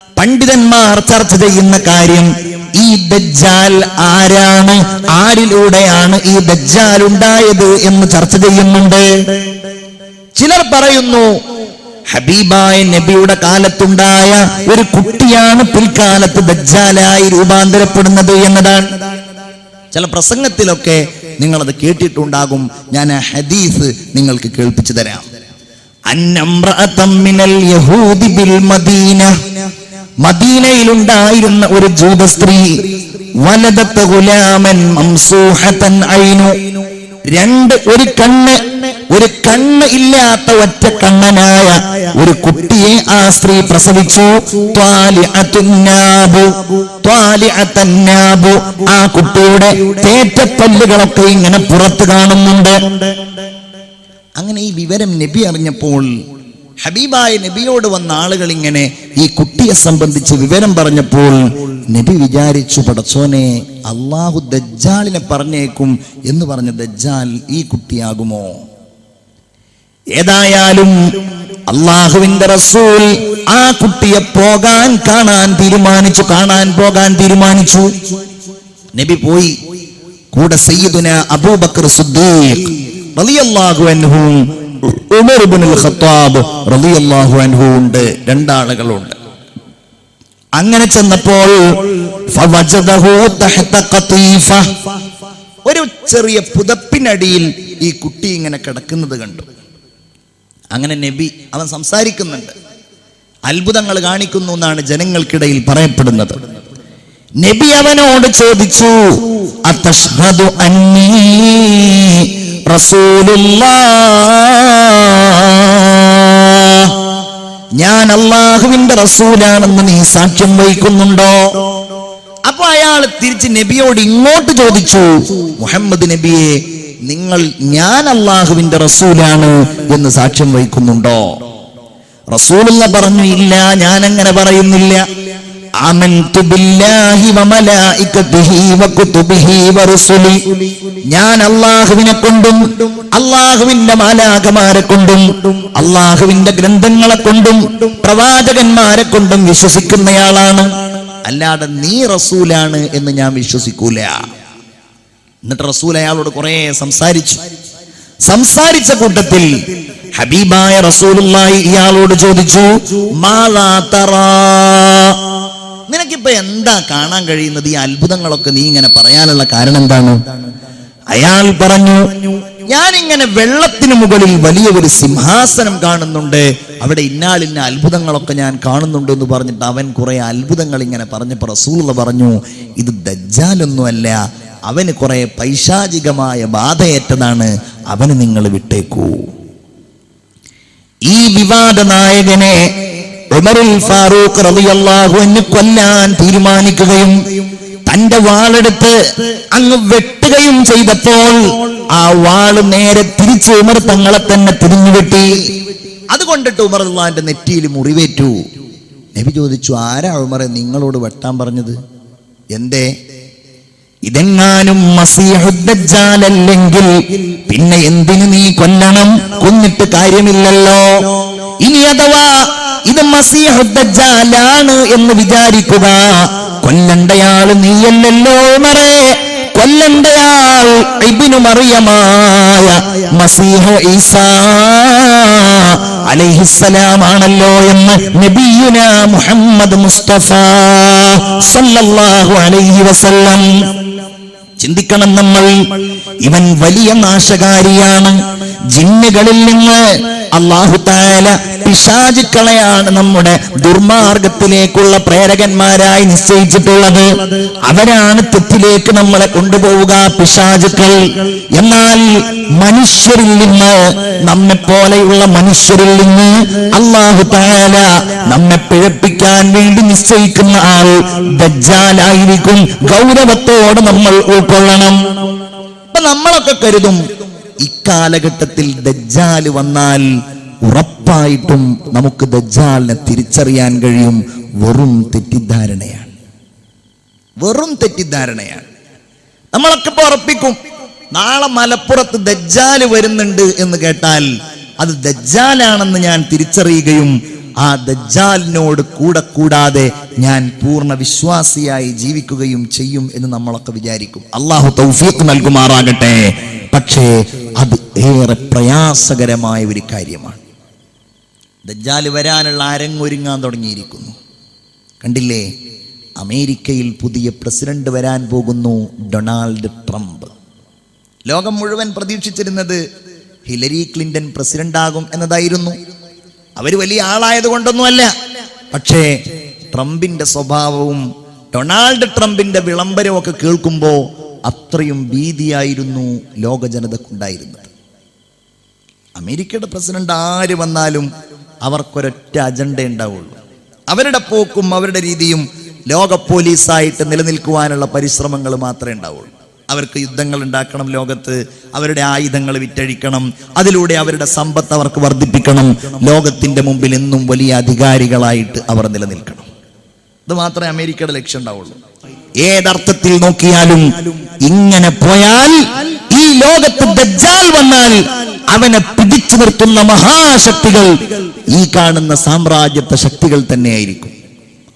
പണ്ഡിതന്മാർ ചർച്ച ചെയ്യുന്ന കാര്യം ഈ ദജ്ജാൽ ആരാണ്, ആരിലൂടെയാണ് ഈ ദജ്ജാൽ ഉണ്ടായത് എന്ന് ചർച്ച ചെയ്യുന്നുണ്ട്. ചിലർ പറയുന്നു ഹബീബായ നബിയുടെ കാലത്തുണ്ടായ ഒരു കുട്ടിയാണ് പിൽക്കാലത്ത് ദജ്ജാലായി രൂപാന്തരപ്പെടുന്നത് എന്നതാണ്. ചില പ്രസംഗത്തിലൊക്കെ നിങ്ങളത് കേട്ടിട്ടുണ്ടാകും. ഞാൻ ആ ഹദീസ് നിങ്ങൾക്ക് കേൾപ്പിച്ചു തരാം. അന്നംറഅതം മിനൽ യഹൂദി ബിൽ മദീന, മദീനയിലുണ്ടായിരുന്ന ഒരു ജൂത സ്ത്രീ, വലദത ഗുലാമൻ മംസൂഹതൻ ഐനു, ഒരു കണ്ണ് ഇല്ലാത്ത ഒറ്റ കണ്ണനായ ഒരു കുട്ടിയെ ആ സ്ത്രീ പ്രസവിച്ചു. ആ കുട്ടിയുടെ തേറ്റപ്പല്ലുകളൊക്കെ ഇങ്ങനെ പുറത്ത് കാണുന്നുണ്ട്. അങ്ങനെ ഈ വിവരം നബി അറിഞ്ഞപ്പോൾ ഹബീബായ നബിയോട് വന്ന ആളുകൾ ഇങ്ങനെ ഈ കുട്ടിയെ സംബന്ധിച്ച് വിവരം പറഞ്ഞപ്പോൾ നബി വിചാരിച്ചു, പടച്ചോനെ, അള്ളാഹു ദജ്ജാലിനെ പറഞ്ഞേക്കും എന്ന് പറഞ്ഞ ദജ്ജാൽ ഈ കുട്ടിയാകുമോ? ഏതായാലും അള്ളാഹുവിന്റെ റസൂൽ ആ കുട്ടിയെ കാണാൻ തീരുമാനിച്ചു. നബി പോയി. കൂടെ സയ്യിദുന അബൂബക്കർ സിദ്ദീഖ് റളിയല്ലാഹു അൻഹു, ഉമർ ഇബ്നുൽ ഖത്താബ് റളിയല്ലാഹു അൻഹു ഉണ്ട്. രണ്ടാളുകളുണ്ട്. അങ്ങനെ ചെന്നപ്പോൾ ഫവജദഹു തഹത ഖതീഫ, ഒരു ചെറിയ പുതപ്പിനടിയിൽ ഈ കുട്ടി ഇങ്ങനെ കിടക്കുന്നത് കണ്ടു. അങ്ങനെ നബി അവൻ സംസാരിക്കുന്നുണ്ട്, അത്ഭുതങ്ങൾ കാണിക്കുന്നു എന്നാണ് ജനങ്ങൾക്കിടയിൽ പറയപ്പെടുന്നത്. നബി അവനോട് ചോദിച്ചു, അതശ്ഹദു അന്നീ റസൂലുള്ളാഹ്, ഞാൻ അല്ലാഹുവിന്റെ റസൂലാണെന്ന് നീ സാക്ഷ്യം വഹിക്കുന്നുണ്ടോ? അപ്പൊ അയാൾ തിരിച്ച് നബിയോട് ഇങ്ങോട്ട് ചോദിച്ചു, മുഹമ്മദ് നബിയെ, ഞാൻ അല്ലാഹുവിന്റെ റസൂലാണ് എന്ന് സാക്ഷ്യം വഹിക്കുന്നുണ്ടോ? റസൂലുള്ള പറഞ്ഞു, ഇല്ല, ഞാൻ അങ്ങനെ പറയുന്നില്ല. ആമൻതു ബില്ലാഹി വമലായികതിഹി വകുതുബിഹി വറുസുലി, ഞാൻ അല്ലാഹുവിനെ കൊണ്ടും അല്ലാഹുവിന്റെ മാലാഖമാരെ കൊണ്ടും അല്ലാഹുവിന്റെ ഗ്രന്ഥങ്ങളെ കൊണ്ടും പ്രവാചകന്മാരെ കൊണ്ടും വിശ്വസിക്കുന്നയാളാണ്, അല്ലാതെ നീ റസൂലാണ് എന്ന് ഞാൻ വിശ്വസിക്കൂല. എന്നിട്ട് റസൂൽ അയാളോട് കുറെ സംസാരിച്ച കൂട്ടത്തിൽ ഹബീബായ റസൂലുള്ളാഹി ഇയാളോട് ചോദിച്ചു, മാലാ തറാ, നിനക്കിപ്പോ എന്താ കാണാൻ കഴിയുന്നത്? ഈ അത്ഭുതങ്ങളൊക്കെ നീ ഇങ്ങനെ പറയാനുള്ള കാരണം എന്താണ്? അയാൾ പറഞ്ഞു, ഞാനിങ്ങനെ വെള്ളത്തിന് മുകളിൽ വലിയ ഒരു സിംഹാസനം കാണുന്നുണ്ട്, അവിടെ ഇന്നാളിന്ന അത്ഭുതങ്ങളൊക്കെ ഞാൻ കാണുന്നുണ്ട് എന്ന് പറഞ്ഞിട്ട് അവൻ കുറെ അത്ഭുതങ്ങൾ ഇങ്ങനെ പറഞ്ഞപ്പോൾ റസൂലുള്ള പറഞ്ഞു, ഇത് ദജ്ജാലൊന്നുമല്ല, അവന് കുറെ പൈശാചികമായ ബാധയേറ്റതാണ്, അവന് നിങ്ങൾ വിട്ടേക്കൂ. ഈ വിവാദ നായകനെ ഉമറുൽ ഫാറൂഖ് റളിയല്ലാഹു അൻഹു കൊല്ലാൻ തീരുമാനിക്കുകയും തന്റെ വാളെടുത്ത് അങ്ങ് വെട്ടുകയും ചെയ്തപ്പോൾ ആ വാള് നേരെ തിരിച്ച് ഉമർ തങ്ങളെ തന്നെ തിരിഞ്ഞു വെട്ടി. അതുകൊണ്ടിട്ട് ഉമർ അള്ളാന്റെ നെറ്റിയിൽ മുറിവേറ്റു. നബി ചോദിച്ചു, ആരാ ഉമറെ നിങ്ങളോട് വെട്ടാൻ പറഞ്ഞത്? എന്തേ? ഇതെങ്ങാനും മസീഹുദ് ദജ്ജാൽ അല്ലെങ്കിൽ പിന്നെ എന്തിനു നീ കൊല്ലണം? കൊന്നിട്ട് കാര്യമില്ലല്ലോ. ഇനി അഥവാ ഇത് മസീഹുദ് ദജ്ജാലാണ് എന്ന് വിചാരിക്കുക, കൊല്ലണ്ടയാൾ നീയല്ലല്ലോ ഉമറേ, കൊല്ലണ്ടയാൾ ഇബ്നു മറിയമായ മസീഹ് ഈസാ അലൈഹിസ്സലാം ആണല്ലോ എന്ന് നബിയുനാ മുഹമ്മദ് മുസ്തഫ സല്ലല്ലാഹു അലൈഹി വസല്ലം. ചിന്തിക്കണം നമ്മൾ, ഇവൻ വലിയ നാശകാരിയാണ്. ജിന്നുകളിൽ നിന്ന് അല്ലാഹു തആല പിശാചുക്കളെയാണ് നമ്മുടെ ദുർമാർഗത്തിലേക്കുള്ള പ്രേരകന്മാരായി നിശ്ചയിച്ചിട്ടുള്ളത്. അവരാണ് തെറ്റിലേക്ക് നമ്മളെ കൊണ്ടുപോവുക, പിശാചുക്കൾ. എന്നാൽ മനുഷ്യരിൽ നിന്ന്, നമ്മെ പോലെയുള്ള മനുഷ്യരിൽ നിന്ന് അല്ലാഹു തആല നമ്മെ പിഴപ്പിക്കാൻ വേണ്ടി നിശ്ചയിക്കുന്ന ആൾ ദജ്ജാലായിരിക്കും. ഗൗരവത്തോടെ നമ്മൾ ഉൾക്കൊള്ളണം. അപ്പൊ നമ്മളൊക്കെ കരുതും ഇക്കാലഘട്ടത്തിൽ ദജ്ജാല് വന്നാൽ ഉറപ്പായിട്ടും നമുക്ക് ദജ്ജാലിനെ തിരിച്ചറിയാൻ കഴിയും. വെറും തെറ്റിദ്ധാരണയാണ്. നമ്മളൊക്കെ ഇപ്പൊ ഉറപ്പിക്കും, നാളെ മലപ്പുറത്ത് ദജ്ജാല് വരുന്നുണ്ട് എന്ന് കേട്ടാൽ അത് ദജ്ജാലാണെന്ന് ഞാൻ തിരിച്ചറിയുകയും ആ ദജ്ജാലിനോട് കൂടാതെ ഞാൻ പൂർണ്ണ വിശ്വാസിയായി ജീവിക്കുകയും ചെയ്യും എന്ന് നമ്മളൊക്കെ വിചാരിക്കും. അള്ളാഹു തൗഫീഖ് നൽകുമാറാകട്ടെ. പക്ഷേ അത് ഏറെ പ്രയാസകരമായ ഒരു കാര്യമാണ്. ദജ്ജാൽ വരാനുള്ള അരങ്ങൊരുങ്ങാൻ തുടങ്ങിയിരിക്കുന്നു. കണ്ടില്ലേ, അമേരിക്കയിൽ പുതിയ പ്രസിഡന്റ് വരാൻ പോകുന്നു, ഡൊണാൾഡ് ട്രംപ്. ലോകം മുഴുവൻ പ്രതീക്ഷിച്ചിരുന്നത് ഹിലരി ക്ലിന്റൺ പ്രസിഡന്റ് ആകും എന്നതായിരുന്നു. അവര് വലിയ ആളായത് കൊണ്ടൊന്നുമല്ല, പക്ഷേ ട്രംപിന്റെ സ്വഭാവവും ഡൊണാൾഡ് ട്രംപിന്റെ വിളംബരവും ഒക്കെ കേൾക്കുമ്പോൾ അത്രയും ഭീതിയായിരുന്നു ലോക ജനതക്കുണ്ടായിരുന്നത്. അമേരിക്കയുടെ പ്രസിഡന്റ് ആര് വന്നാലും അവർക്കൊരൊറ്റ അജണ്ട ഉണ്ടാവുള്ളൂ. അവരുടെ പോക്കും അവരുടെ രീതിയും ലോക പോലീസായിട്ട് നിലനിൽക്കുവാനുള്ള പരിശ്രമങ്ങൾ മാത്രമേ ഉണ്ടാവുള്ളൂ. അവർക്ക് യുദ്ധങ്ങൾ ഉണ്ടാക്കണം, ലോകത്ത് അവരുടെ ആയുധങ്ങൾ വിറ്റഴിക്കണം, അതിലൂടെ അവരുടെ സമ്പത്ത് അവർക്ക് വർദ്ധിപ്പിക്കണം, ലോകത്തിന്റെ മുമ്പിൽ എന്നും വലിയ അധികാരികളായിട്ട് അവർ നിലനിൽക്കണം. ഇത് മാത്രമേ അമേരിക്കയുടെ ലക്ഷ്യം ഉണ്ടാവുള്ളൂ. ഏതർത്ഥത്തിൽ നോക്കിയാലും ഇങ്ങനെ പോയാൽ ഈ ലോകത്ത് ദജ്ജാൽ വന്നാൽ അവനെ പിടിച്ചു നിർത്തുന്ന മഹാശക്തികൾ ഈ കാണുന്ന സാമ്രാജ്യത്വ ശക്തികൾ തന്നെയായിരിക്കും.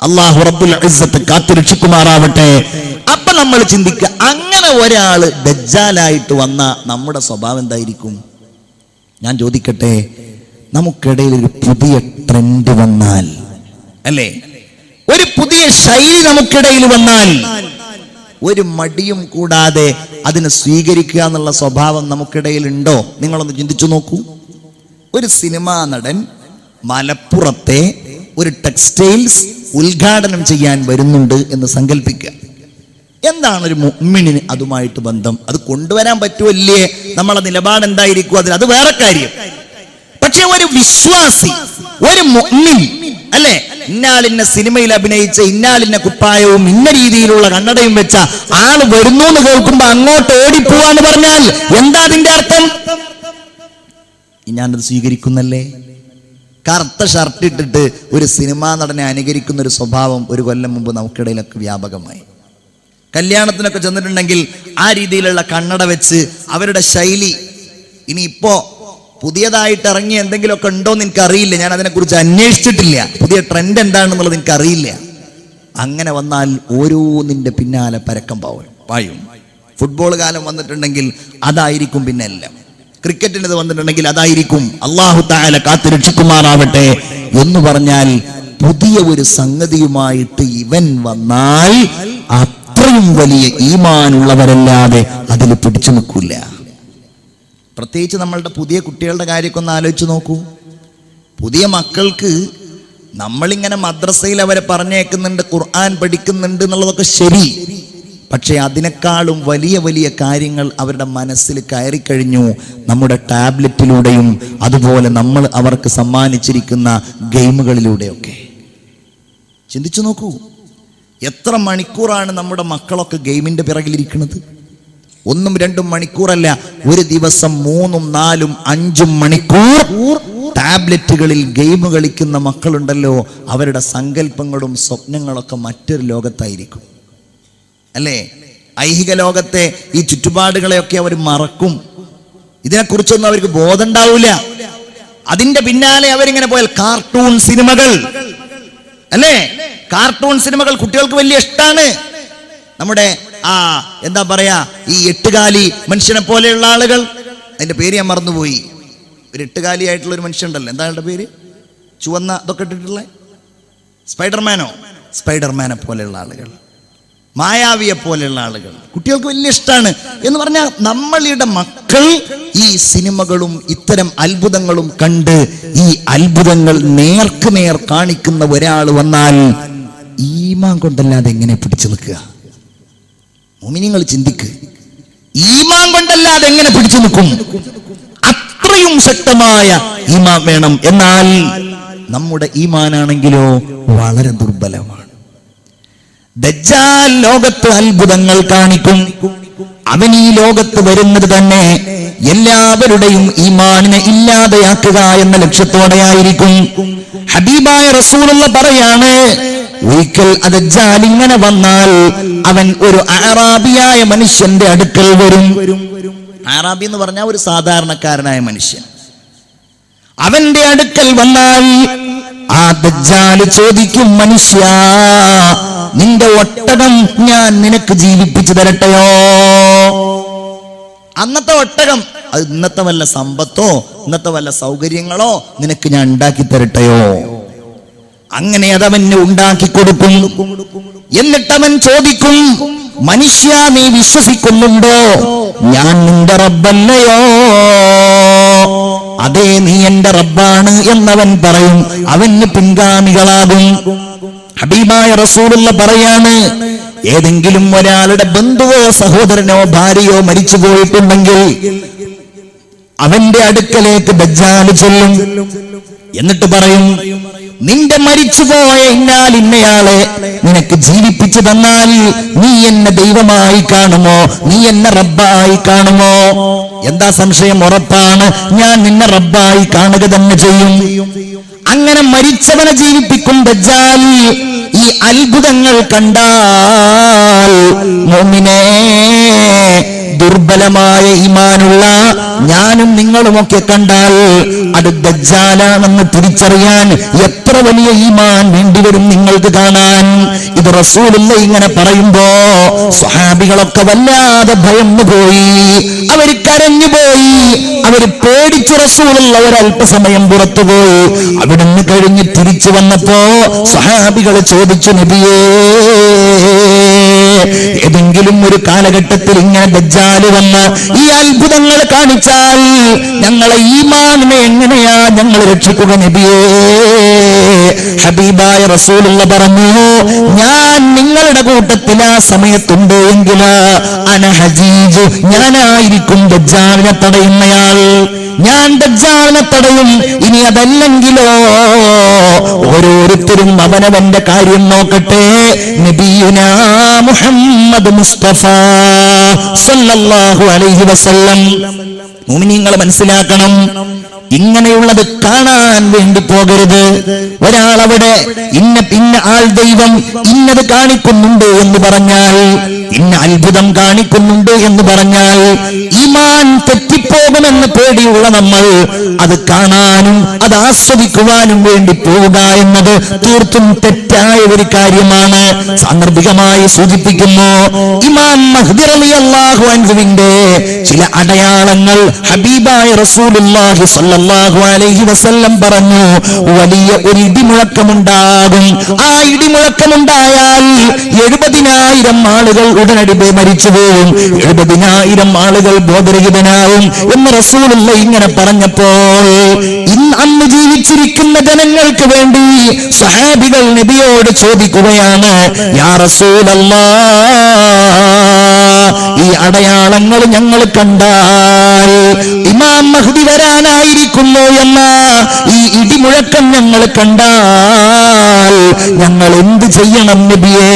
അല്ലാഹു റബ്ബുൽ ഇസ്സത്ത് കാത്തുരക്ഷിക്കുമാറാവട്ടെ. അപ്പൊ നമ്മൾ ചിന്തിക്കുക, അങ്ങനെ ഒരാള് ദജ്ജാലായിട്ട് വന്ന നമ്മുടെ സ്വഭാവം എന്തായിരിക്കും? ഞാൻ ചോദിക്കട്ടെ, നമുക്കിടയിൽ ഒരു പുതിയ ട്രെൻഡ് വന്നാൽ, അല്ലേ, ഒരു പുതിയ ശൈലി നമുക്കിടയിൽ വന്നാൽ, ഒരു മടിയും കൂടാതെ അതിനെ സ്വീകരിക്കുക എന്നുള്ള സ്വഭാവം നമുക്കിടയിൽ ഉണ്ടോ? നിങ്ങളൊന്ന് ചിന്തിച്ചു നോക്കൂ. ഒരു സിനിമാ നടൻ മലപ്പുറത്തെ ഒരു ടെക്സ്റ്റൈൽസ് ഉദ്ഘാടനം ചെയ്യാൻ വരുന്നുണ്ട് എന്ന് സങ്കല്പിക്കുക. എന്താണ് ഒരു മുഅ്മിനിന് അതുമായിട്ട് ബന്ധം? അത് കൊണ്ടുവരാൻ പറ്റുമല്ലേ? നമ്മളെ നിലപാട് എന്തായിരിക്കും അതിൽ? അത് വേറെ കാര്യം. പക്ഷെ ഒരു വിശ്വാസി, ഒരു മുഅ്മിൻ, അല്ലെ, ഇന്നാലിന്ന സിനിമയിൽ അഭിനയിച്ച ഇന്നാലിന്ന കുപ്പായവും ഇന്ന രീതിയിലുള്ള കണ്ണടയും വെച്ച ആള് വരുന്നു എന്ന് കേൾക്കുമ്പോ അങ്ങോട്ട് ഓടിപ്പോവാന്ന് പറഞ്ഞാൽ എന്താ അതിന്റെ അർത്ഥം? ഞാനത് സ്വീകരിക്കുന്നല്ലേ? കറുത്ത ഷർട്ട് ഇട്ടിട്ട് ഒരു സിനിമാ നടനെ അനുകരിക്കുന്ന ഒരു സ്വഭാവം ഒരു കൊല്ലം മുമ്പ് നമുക്കിടയിലൊക്കെ വ്യാപകമായി. കല്യാണത്തിനൊക്കെ ചെന്നിട്ടുണ്ടെങ്കിൽ ആ രീതിയിലുള്ള കണ്ണട വെച്ച് അവരുടെ ശൈലി. ഇനിയിപ്പോ പുതിയതായിട്ട് ഇറങ്ങി എന്തെങ്കിലുമൊക്കെ ഉണ്ടോന്ന് എനിക്കറിയില്ല, ഞാൻ അതിനെക്കുറിച്ച് അന്വേഷിച്ചിട്ടില്ല. പുതിയ ട്രെൻഡ് എന്താണെന്നുള്ളത് എനിക്കറിയില്ല. അങ്ങനെ വന്നാൽ ഓരോന്നിന്റെ പിന്നാലെ പരക്കം പായും. ഫുട്ബോൾ കാലം വന്നിട്ടുണ്ടെങ്കിൽ അതായിരിക്കും പിന്നെ എല്ലാം. ക്രിക്കറ്റിന് വന്നിട്ടുണ്ടെങ്കിൽ അതായിരിക്കും. അല്ലാഹു തആല കാത്തുരക്ഷിക്കുമാറാവട്ടെ. എന്ന് പറഞ്ഞാൽ പുതിയ ഒരു സംഗതിയുമായിട്ട് ഇവൻ വന്നാൽ അത്രയും വലിയ ഈമാനുള്ളവരല്ലാതെ അതിൽ പിടിച്ചു നിൽക്കില്ല. പ്രത്യേകിച്ച് നമ്മളുടെ പുതിയ കുട്ടികളുടെ കാര്യമൊക്കെ ഒന്ന് ആലോചിച്ച് നോക്കൂ. പുതിയ മക്കൾക്ക് നമ്മളിങ്ങനെ മദ്രസയിൽ അവരെ പറഞ്ഞേക്കുന്നുണ്ട്, ഖുർആൻ പഠിക്കുന്നുണ്ട് എന്നുള്ളതൊക്കെ ശരി. പക്ഷെ അതിനേക്കാളും വലിയ വലിയ കാര്യങ്ങൾ അവരുടെ മനസ്സിൽ കയറിക്കഴിഞ്ഞു നമ്മുടെ ടാബ്ലറ്റിലൂടെയും അതുപോലെ നമ്മൾ അവർക്ക് സമ്മാനിച്ചിരിക്കുന്ന ഗെയിമുകളിലൂടെയൊക്കെ. ചിന്തിച്ചു നോക്കൂ, എത്ര മണിക്കൂറാണ് നമ്മുടെ മക്കളൊക്കെ ഗെയിമിന്റെ പിറകിലിരിക്കുന്നത്? 1-2 മണിക്കൂറല്ല, ഒരു ദിവസം 3-4-5 മണിക്കൂർ ടാബ്ലറ്റുകളിൽ ഗെയിം കളിക്കുന്ന മക്കളുണ്ടല്ലോ. അവരുടെ സങ്കല്പങ്ങളും സ്വപ്നങ്ങളൊക്കെ മറ്റൊരു ലോകത്തായിരിക്കും, അല്ലേ? ഐഹിക ലോകത്തെ ഈ ചുറ്റുപാടുകളെയൊക്കെ അവർ മറക്കും. ഇതിനെക്കുറിച്ചൊന്നും അവർക്ക് ബോധം ഉണ്ടാവില്ല. അതിന്റെ പിന്നാലെ അവരിങ്ങനെ പോയാൽ കാർട്ടൂൺ സിനിമകൾ, അല്ലേ, കാർട്ടൂൺ സിനിമകൾ കുട്ടികൾക്ക് വലിയ ഇഷ്ടമാണ്. നമ്മുടെ എന്താ പറയാ, ഈ 8 മനുഷ്യനെ പോലെയുള്ള ആളുകൾ, അതിന്റെ പേര് ഞാൻ മറന്നുപോയി. ഒരു 8 ആയിട്ടുള്ള ഒരു മനുഷ്യൻ ഉണ്ടല്ലോ, എന്താ അയാളുടെ പേര്? ചുവന്ന ഇതൊക്കെ ഇട്ടിട്ടുള്ള സ്പൈഡർമാനെ പോലെയുള്ള ആളുകൾ, മായാവിയെ പോലെയുള്ള ആളുകൾ കുട്ടികൾക്ക് വലിയ ഇഷ്ടമാണ്. എന്ന് പറഞ്ഞാൽ നമ്മളുടെ മക്കൾ ഈ സിനിമകളും ഇത്തരം അത്ഭുതങ്ങളും കണ്ട് ഈ അത്ഭുതങ്ങൾ നേർക്കുനേർ കാണിക്കുന്ന ഒരാൾ വന്നാൽ ഈമാൻ കൊണ്ടല്ലാതെ എങ്ങനെ പിടിച്ചു നിൽക്കുക? മുഅ്മിനീങ്ങൾ ചിന്തിക്ക്, ഈമാൻ കൊണ്ടല്ലാതെ എങ്ങനെ പിടിച്ചു നിൽക്കും? അത്രയും ശക്തമായ ഈമാൻ വേണം. എന്നാൽ നമ്മുടെ ഈമാനാണെങ്കിലോ വളരെ ദുർബലമാണ്. ദജ്ജാൽ ലോകത്ത് അത്ഭുതങ്ങൾ കാണിക്കും. അവൻ ഈ ലോകത്ത് വരുന്നത് തന്നെ എല്ലാവരുടെയും ഈമാനിനെ ഇല്ലാതെയാക്കുക എന്ന ലക്ഷ്യത്തോടെയായിരിക്കും. ഹബീബായ റസൂലുള്ള പറയാണ്, ഒരിക്കൽ ദജ്ജാൽ ഇങ്ങനെ വന്നാൽ അവൻ ഒരു അറാബിയായ മനുഷ്യന്റെ അടുക്കൽ വരും. അറാബി എന്ന് പറഞ്ഞാൽ ഒരു സാധാരണക്കാരനായ മനുഷ്യൻ. അവന്റെ അടുക്കൽ വന്നാൽ ആ ദജ്ജാൽ ചോദിക്കും, മനുഷ്യ, നിന്റെ ഒട്ടകം ഞാൻ നിനക്ക് ജീവിപ്പിച്ചു തരട്ടെയോ? അന്നത്തെ ഒട്ടകം അത് ഇന്നത്തെ വല്ല സമ്പത്തോ ഇന്നത്തെ വല്ല സൗകര്യങ്ങളോ നിനക്ക് ഞാൻ ഉണ്ടാക്കി തരട്ടെയോ? അങ്ങനെ അതവന് ഉണ്ടാക്കി കൊടുക്കും. എന്നിട്ട് അവൻ ചോദിക്കും, മനുഷ്യ, നീ വിശ്വസിക്കുന്നുണ്ടോ ഞാൻ നിന്റെ റബ്ബല്ലയോ? അതേ, നീ എന്റെ റബ്ബാണ് എന്നവൻ പറയും. അവന് പിൻഗാമികളാകും. ഹബീബായ റസൂലുള്ള പറയാണ്, ഏതെങ്കിലും ഒരാളുടെ ബന്ധുവോ സഹോദരനോ ഭാര്യയോ മരിച്ചു പോയിട്ടുണ്ടെങ്കിൽ അവന്റെ അടുക്കലേക്ക് ദജ്ജാൽ ചെല്ലും. എന്നിട്ട് പറയും, നിന്റെ മരിച്ചുപോയ ഇന്നയാളെ നിനക്ക് ജീവിപ്പിച്ചു തന്നാൽ നീ എന്നെ ദൈവമായി കാണുമോ? നീ എന്നെ റബ്ബായി കാണുമോ? എന്താ സംശയം? ഉറപ്പാണ്, ഞാൻ നിന്നെ റബ്ബായി കാണുക തന്നെ ചെയ്യും. അങ്ങനെ മരിച്ചവനെ ജീവിപ്പിക്കും ദജ്ജാൽ. ഈ അത്ഭുതങ്ങൾ കണ്ടാൽ മുഅ്മിനേ, ദുർബലമായ ഈമാനുള്ള ഞാനും നിങ്ങളുമൊക്കെ കണ്ടാൽ അത് ദജ്ജാലാണെന്ന് തിരിച്ചറിയാൻ എത്ര വലിയ ഈമാൻ വേണ്ടിവരും നിങ്ങൾക്ക് കാണാൻ. ഇത് റസൂലുള്ള ഇങ്ങനെ പറയുമ്പോ സ്വഹാബികളൊക്കെ വല്ലാതെ ഭയന്നു പോയി, അവര് കരഞ്ഞുപോയി, അവര് പേടിച്ചു. റസൂലുള്ള ഒരല്പസമയം പുറത്തുപോയി. അവിടുന്ന് കഴിഞ്ഞ് തിരിച്ചു വന്നപ്പോ സ്വഹാബികൾ ചോദിച്ചു, നബിയേ, ഏതെങ്കിലും ഒരു കാലഘട്ടത്തിൽ ഇങ്ങനെ ദജ്ജാൽ വന്ന് ഈ അത്ഭുതങ്ങൾ കാണിച്ചാൽ ഞങ്ങളെ ഈമാനിനെ എങ്ങനെയാ ഞങ്ങൾ രക്ഷിക്കുക നബിയേ? ഹബീബായ റസൂലുള്ള പറഞ്ഞു, ഞാൻ നിങ്ങളുടെ കൂട്ടത്തിൽ ആ സമയത്തുണ്ട് എങ്കിൽ അനഹജീജ്, ഞാനായിരിക്കും ദജ്ജാലിനെ തടയുന്നയാൾ. ഞാൻ ദജ്ജാലിനെ തടയും. ഇനി അതല്ലെങ്കിലോ ഓരോരുത്തരും അവനവന്റെ കാര്യം നോക്കട്ടെ. നബിയുനാ മുഹമ്മദ് മുസ്തഫ സല്ലല്ലാഹു അലൈഹി വസല്ലം. മുഅ്മിനീങ്ങൾ മനസ്സിലാക്കണം, ഇങ്ങനെയുള്ളത് കാണാൻ വേണ്ടി പോകരുത്. ഒരാളവിടെ ഇന്ന ആൾ ദൈവം ഇന്നത് കാണിക്കുന്നുണ്ട് എന്ന് പറഞ്ഞാൽ, ഇന്ന അത്ഭുതം കാണിക്കുന്നുണ്ട് എന്ന് പറഞ്ഞാൽ ഈമാൻ തെറ്റിപ്പോകുമെന്ന് പേടിയുള്ള നമ്മൾ അത് കാണാനും അത് ആസ്വദിക്കുവാനും വേണ്ടി പോവുക എന്നത് തീർത്തും തെറ്റായ ഒരു കാര്യമാണ്. സാന്ദർഭികമായി സൂചിപ്പിക്കുന്നു, ഇമാം മഹ്ദി റളിയല്ലാഹു അൻഹുവിന്റെ ചില അടയാളങ്ങൾ ഹബീബായ റസൂലുള്ളാഹി സ്വല്ലല്ലാഹു അലൈഹി വസല്ലം പറഞ്ഞു, വലിയ ഒരു ഇടിമുഴക്കമുണ്ടാകും. ആ ഇടിമുഴക്കമുണ്ടായാൽ 70,000 ആളുകൾ ഉടനടി മരിച്ചുപോകും, 70,000 ആളുകൾ ബോധരഹിതനാവും എന്ന് റസൂലുള്ള ഇങ്ങനെ പറഞ്ഞപ്പോൾ അന്ന് ജീവിച്ചിരിക്കുന്ന ജനങ്ങൾക്ക് വേണ്ടി സ്വഹാബികൾ നബിയോട് ചോദിക്കുകയാണ്, യാ റസൂലല്ലാഹ്, ഈ അടയാളങ്ങൾ ഞങ്ങൾ കണ്ടാൽ ഇമാം മഹ്ദി വരാനായിരിക്കുന്നു എന്ന ഈ ഇടിമുഴക്കം ഞങ്ങൾ കണ്ടാൽ ഞങ്ങൾ എന്ത് ചെയ്യണം നബിയേ?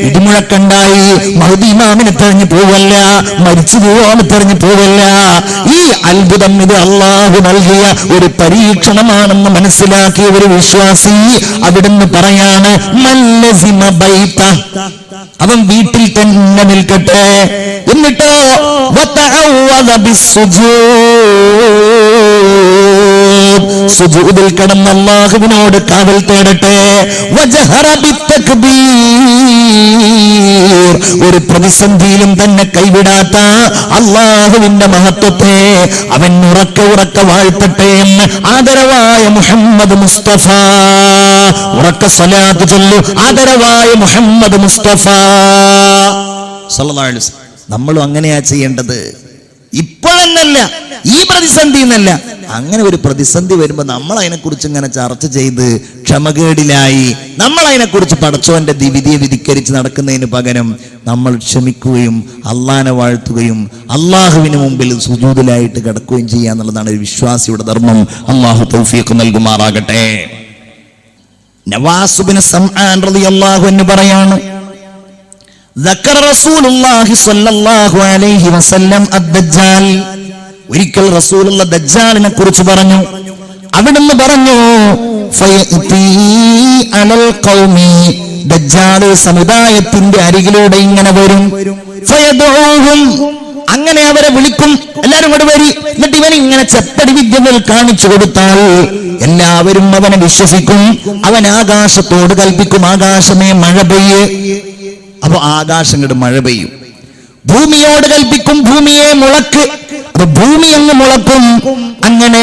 ഇടിമുഴക്കണ്ടായി മഹ്ദി ഇമാമിനെ തെരഞ്ഞു പോവല്ല, മരിച്ചു പോവാന്ന് തെരഞ്ഞു പോവല്ല. ഈ അത്ഭുതം ഇത് അള്ളാഹു നൽകിയ ഒരു പരീക്ഷണമാണെന്ന് മനസ്സിലാക്കിയ ഒരു വിശ്വാസി അവിടുന്ന് പറയാണ്, മല്ലസിമ ബൈത, അവൻ വീട്ടിൽ തന്നെ നിൽക്കട്ടെ. എന്നിട്ടോ വതഅവദ സുജൂദിൽ കിടന്ന് അല്ലാഹുവിനോട് കാവൽ തേടട്ടെ. വജഹറ ബിത്തക്ബീർ, ഒരു പ്രതിസന്ധിയിലും തന്നെ കൈവിടാത്ത അല്ലാഹുവിന്റെ മഹത്വത്തെ അവൻ ഉറക്കെ വാഴ്ത്തട്ടെ എന്ന് ആദരവായ മുഹമ്മദ് മുസ്തഫ. ഉറക്കെ സ്വലാത്ത് ചൊല്ലു, ആദരവായ മുഹമ്മദ് മുസ്തഫ സല്ലല്ലാഹു അലൈഹി വസല്ലം. നമ്മളും അങ്ങനെയാ ചെയ്യേണ്ടത്. ഇപ്പോഴെന്നല്ല, ഈ പ്രതിസന്ധി എന്നല്ല, അങ്ങനെ ഒരു പ്രതിസന്ധി വരുമ്പോ നമ്മൾ അതിനെക്കുറിച്ച് ഇങ്ങനെ ചർച്ച ചെയ്ത് ക്ഷമകേടിലായി നമ്മൾ അതിനെക്കുറിച്ച് പടച്ചോന്റെ വിധിയെ വിധിക്കരിച്ച് നടക്കുന്നതിന് പകരം നമ്മൾ ക്ഷമിക്കുകയും അള്ളാനെ വാഴ്ത്തുകയും അള്ളാഹുവിന് മുമ്പിൽ സുജൂദിലായിട്ട് കിടക്കുകയും ചെയ്യാന്നുള്ളതാണ് ഒരു വിശ്വാസിയുടെ ധർമ്മം. അള്ളാഹു തൗഫീഖ് നൽകുമാറാകട്ടെ. നവാസ് ബിൻ സംആൻ റളിയല്ലാഹു അൻഹു പറയാണ്, ذكر رسول الله صلى الله عليه وسلم الدجال. ഒരിക്കൽ റസൂലുള്ള ദജ്ജാലിനെ കുറിച്ച് പറഞ്ഞു. അവിടുന്ന് പറഞ്ഞു, ഫയഅതി അലൽ ഖൗമി, ദജ്ജാൽ സമുദായത്തിന്റെ അരികിലൂടെ ഇങ്ങനെ വരും. ഫയദഊഹും, അങ്ങനെ അവരെ വിളിക്കും, എല്ലാരും കൂടെ വരി. എന്നിട്ട് ഇവൻ ഇങ്ങനെ ചെപ്പടി വിദ്യകൾ കാണിച്ചു കൊടുത്താൽ എല്ലാവരും അവനെ വിശ്വസിക്കും. അവൻ ആകാശത്തോട് കൽപ്പിക്കും, ആകാശമേ മഴ പെയ്യ്. അപ്പൊ ആകാശം കൊണ്ട് മഴ പെയ്യും. ഭൂമിയോട് കൽപ്പിക്കും, ഭൂമിയെ മുളക്ക്. അപ്പൊ ഭൂമി അങ്ങ് മുളക്കും. അങ്ങനെ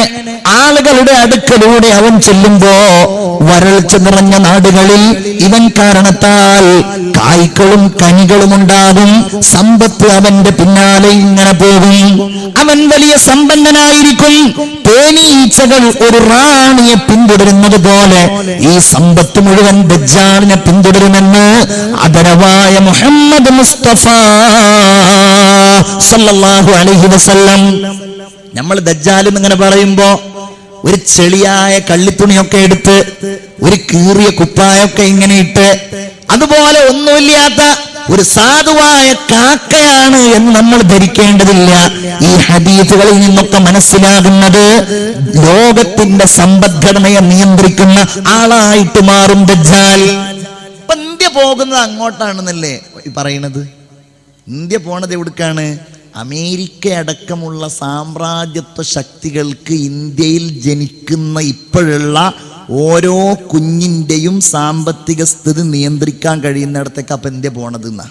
ആളുകളുടെ അടുക്കലൂടെ അവൻ ചെല്ലുമ്പോ വരൾച്ച നിറഞ്ഞ നാടുകളിൽ ഇവൻ കാരണത്താൽ കായ്ക്കളും കനികളും ഉണ്ടാകും. സമ്പത്ത് അവന്റെ പിന്നാലെ ഇങ്ങനെ പോകും. അവൻ വലിയ സമ്പന്നനായിരിക്കും. തേനീച്ചകൾ ഒരു റാണിയെ പിന്തുടരുന്നത് പോലെ ഈ സമ്പത്ത് മുഴുവൻ ദജ്ജാലിനെ പിന്തുടരുമെന്ന് ആദരവായ മുഹമ്മദ് മുസ്തഫ സല്ലല്ലാഹു അലൈഹി വസല്ലം. നമ്മൾ ദജ്ജാൽ എന്നിങ്ങനെ പറയുമ്പോ ഒരു ചെളിയായ കള്ളിത്തുണിയൊക്കെ എടുത്ത് ഒരു കീറിയ കുപ്പായൊക്കെ ഇങ്ങനെ ഇട്ട് അതുപോലെ ഒന്നുമില്ലാത്ത ഒരു സാധുവായ കാക്കയാണ് എന്ന് നമ്മൾ ധരിക്കേണ്ടതില്ല. ഈ ഹദീസുകളിൽ നിന്നൊക്കെ മനസ്സിലാകുന്നത് ലോകത്തിന്റെ സമ്പദ്ഘടനയെ നിയന്ത്രിക്കുന്ന ആളായിട്ട് മാറും ദജ്ജാൽ. ഇപ്പൊ ഇന്ത്യ പോകുന്നത് അങ്ങോട്ടാണെന്നല്ലേ പറയുന്നത്? ഇന്ത്യ പോണത് എവിടേക്കാണ്? അമേരിക്ക അടക്കമുള്ള സാമ്രാജ്യത്വ ശക്തികൾക്ക് ഇന്ത്യയിൽ ജനിക്കുന്ന ഇപ്പോഴുള്ള ഓരോ കുഞ്ഞിൻ്റെയും സാമ്പത്തിക സ്ഥിതി നിയന്ത്രിക്കാൻ കഴിയുന്നിടത്തേക്ക് അപ്പം ഇന്ത്യ പോണത് എന്നാ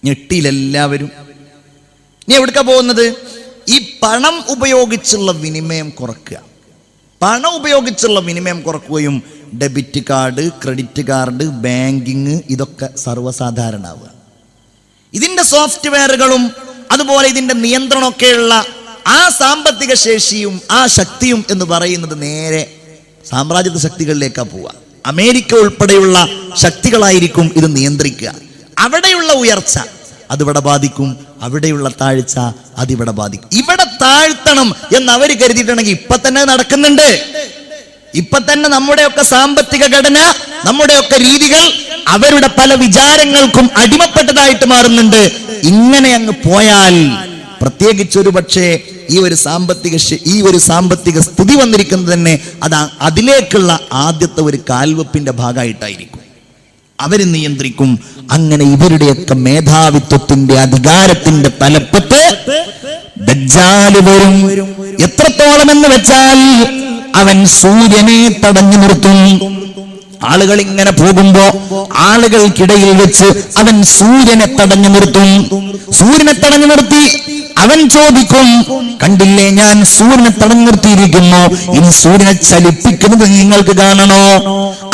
ഞെട്ടിയിലെല്ലാവരും. ഇനി എവിടേക്കാ പോകുന്നത്? ഈ പണം ഉപയോഗിച്ചുള്ള വിനിമയം കുറക്കുക. പണം ഉപയോഗിച്ചുള്ള വിനിമയം കുറക്കുകയും debit card, credit card, banking ഇതൊക്കെ സർവ്വസാധാരണമാവുക. ഇതിന്റെ സോഫ്റ്റ്വെയറുകളും അതുപോലെ ഇതിന്റെ നിയന്ത്രണമൊക്കെയുള്ള ആ സാമ്പത്തിക ശേഷിയും ആ ശക്തിയും എന്ന് പറയുന്നത് നേരെ സാമ്രാജ്യത്വ ശക്തികളിലേക്കാ പോവുക. അമേരിക്ക ഉൾപ്പെടെയുള്ള ശക്തികളായിരിക്കും ഇത് നിയന്ത്രിക്കുക. അവിടെയുള്ള ഉയർച്ച അതിവിടെ ബാധിക്കും, അവിടെയുള്ള താഴ്ച അതിവിടെ ബാധിക്കും. ഇവിടെ താഴ്ത്തണം എന്ന് അവർ കരുതിയിട്ടുണ്ടെങ്കിൽ ഇപ്പൊ തന്നെ നടക്കുന്നുണ്ട്. ഇപ്പൊ തന്നെ നമ്മുടെയൊക്കെ സാമ്പത്തിക ഘടന, നമ്മുടെയൊക്കെ രീതികൾ അവരുടെ പല വിചാരങ്ങൾക്കും അടിമപ്പെട്ടതായിട്ട് മാറുന്നുണ്ട്. ഇങ്ങനെ അങ്ങ് പോയാൽ പ്രത്യേകിച്ചൊരു പക്ഷേ ഈ ഒരു സാമ്പത്തിക സ്ഥിതി വന്നിരിക്കുന്നത് തന്നെ അതിലേക്കുള്ള ആദ്യത്തെ ഒരു കാൽവെപ്പിന്റെ ഭാഗമായിട്ടായിരിക്കും. അവര് നിയന്ത്രിക്കും. അങ്ങനെ ഇവരുടെയൊക്കെ മേധാവിത്വത്തിന്റെ അധികാരത്തിന്റെ തലപ്പത്ത് ദജ്ജാൽ വരും. എത്രത്തോളം എന്ന് വെച്ചാൽ അവൻ സൂര്യനെ തടഞ്ഞു നിർത്തും. ആളുകൾ ഇങ്ങനെ പോകുമ്പോ ആളുകൾക്കിടയിൽ വെച്ച് അവൻ സൂര്യനെ തടഞ്ഞു നിർത്തും. സൂര്യനെ തടഞ്ഞു നിർത്തി അവൻ ചോദിക്കും, കണ്ടില്ലേ ഞാൻ സൂര്യനെ തടഞ്ഞു നിർത്തിയിരിക്കുന്നു, ഇനി സൂര്യനെ ചലിപ്പിക്കുന്നത് നിങ്ങൾക്ക് കാണണോ?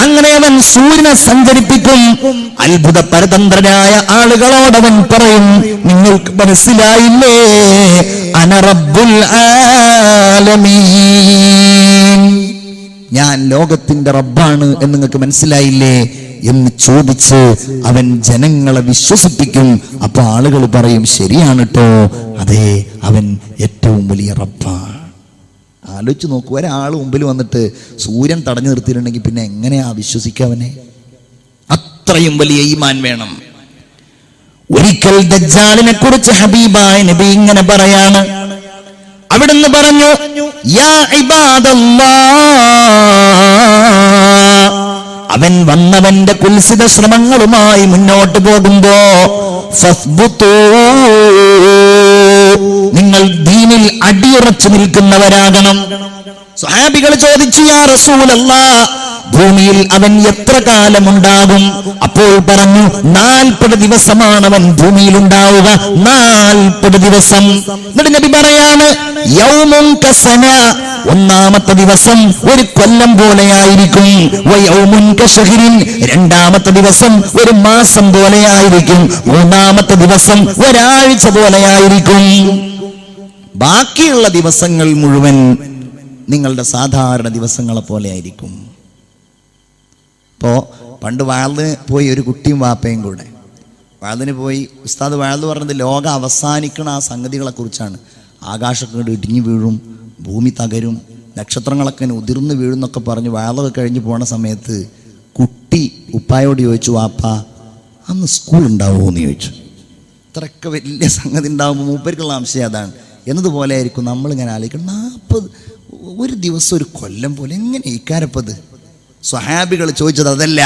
അങ്ങനെ അവൻ സൂര്യനെ സഞ്ചരിപ്പിക്കും. അത്ഭുത പരതന്ത്രരായ ആളുകളോടവൻ പറയും, നിങ്ങൾക്ക് മനസ്സിലായില്ലേ, അന റബ്ബുൽ ആലമീൻ, ഞാൻ ലോകത്തിന്റെ റബ്ബാണ് എന്ന് നിങ്ങൾക്ക് മനസ്സിലായില്ലേ എന്ന് ചോദിച്ച് അവൻ ജനങ്ങളെ വിശ്വസിപ്പിക്കും. അപ്പൊ ആളുകൾ പറയും, ശരിയാണ് കേട്ടോ, അതെ, അവൻ ഏറ്റവും വലിയ റബ്ബാണ്. ആലോചിച്ച് നോക്കൂ, ഒരാൾ മുമ്പിൽ വന്നിട്ട് സൂര്യൻ തടഞ്ഞു നിർത്തിയിട്ടുണ്ടെങ്കിൽ പിന്നെ എങ്ങനെയാ വിശ്വസിക്കാവനെ? അത്രയും വലിയ ഈമാൻ വേണം. ഒരിക്കൽ ദജ്ജാലിനെ കുറിച്ച് ഹബീബായ നബി ഇങ്ങനെ പറയാണ്. അവിടുന്ന് പറഞ്ഞു, യാ ഇബാദല്ലാഹ്, അവൻ വന്നവന്റെ കുൽസിത ശ്രമങ്ങളുമായി മുന്നോട്ട് പോകുമ്പോ ഫസ്ബുതൂ, നിങ്ങൾ ദീനിൽ അടിയുറച്ചു നിൽക്കുന്നവരാകണം. സ്വഹാബികൾ ചോദിച്ചു, യാ റസൂലല്ലാഹ്, ഭൂമിയിൽ അവൻ എത്ര കാലമുണ്ടാകും? അപ്പോൾ പറഞ്ഞു, 40 ദിവസമാണ് അവൻ ഭൂമിയിൽ ഉണ്ടാവുക. 40 ദിവസം. എന്നിട്ട് നബി പറയാണ്, യൗമുൻ കസന, ഒന്നാമത്തെ ദിവസം ഒരു കൊല്ലം പോലെയായിരിക്കും. വയൗമുൻ കശഹ്റിൻ, രണ്ടാമത്തെ ദിവസം ഒരു മാസം പോലെയായിരിക്കും. മൂന്നാമത്തെ ദിവസം ഒരാഴ്ച പോലെയായിരിക്കും. ബാക്കിയുള്ള ദിവസങ്ങൾ മുഴുവൻ നിങ്ങളുടെ സാധാരണ ദിവസങ്ങളെ പോലെ ആയിരിക്കും. ഇപ്പോൾ പണ്ട് വാഴ്ന്ന് പോയി ഒരു കുട്ടിയും വാപ്പയും കൂടെ വാഴ്ന്നിന് പോയി. ഉസ്താദ് വാഴ്ന്ന് പറഞ്ഞത് ലോകം അവസാനിക്കണ ആ സംഗതികളെ കുറിച്ചാണ്. ആകാശമൊക്കെ ഇടിഞ്ഞു വീഴും, ഭൂമി തകരും, നക്ഷത്രങ്ങളൊക്കെ ഉതിർന്നു വീഴുന്നൊക്കെ പറഞ്ഞ് വാഴൊക്കെ കഴിഞ്ഞ് പോണ സമയത്ത് കുട്ടി ഉപ്പായോട് ചോദിച്ചു, വാപ്പ അന്ന് സ്കൂൾ ഉണ്ടാവുമോ എന്ന് ചോദിച്ചു. ഇത്രയൊക്കെ വലിയ സംഗതി ഉണ്ടാകുമ്പോൾ മൂപ്പർക്കുള്ള അംശം അതാണ്. എന്നതുപോലെ ആയിരിക്കും നമ്മളിങ്ങനെ ആലോചിക്കണം, 40 ഒരു ദിവസം ഒരു കൊല്ലം പോലെ എങ്ങനെ ഇക്കാരപ്പത്? സ്വഹാബികൾ ചോദിച്ചത് അതല്ല.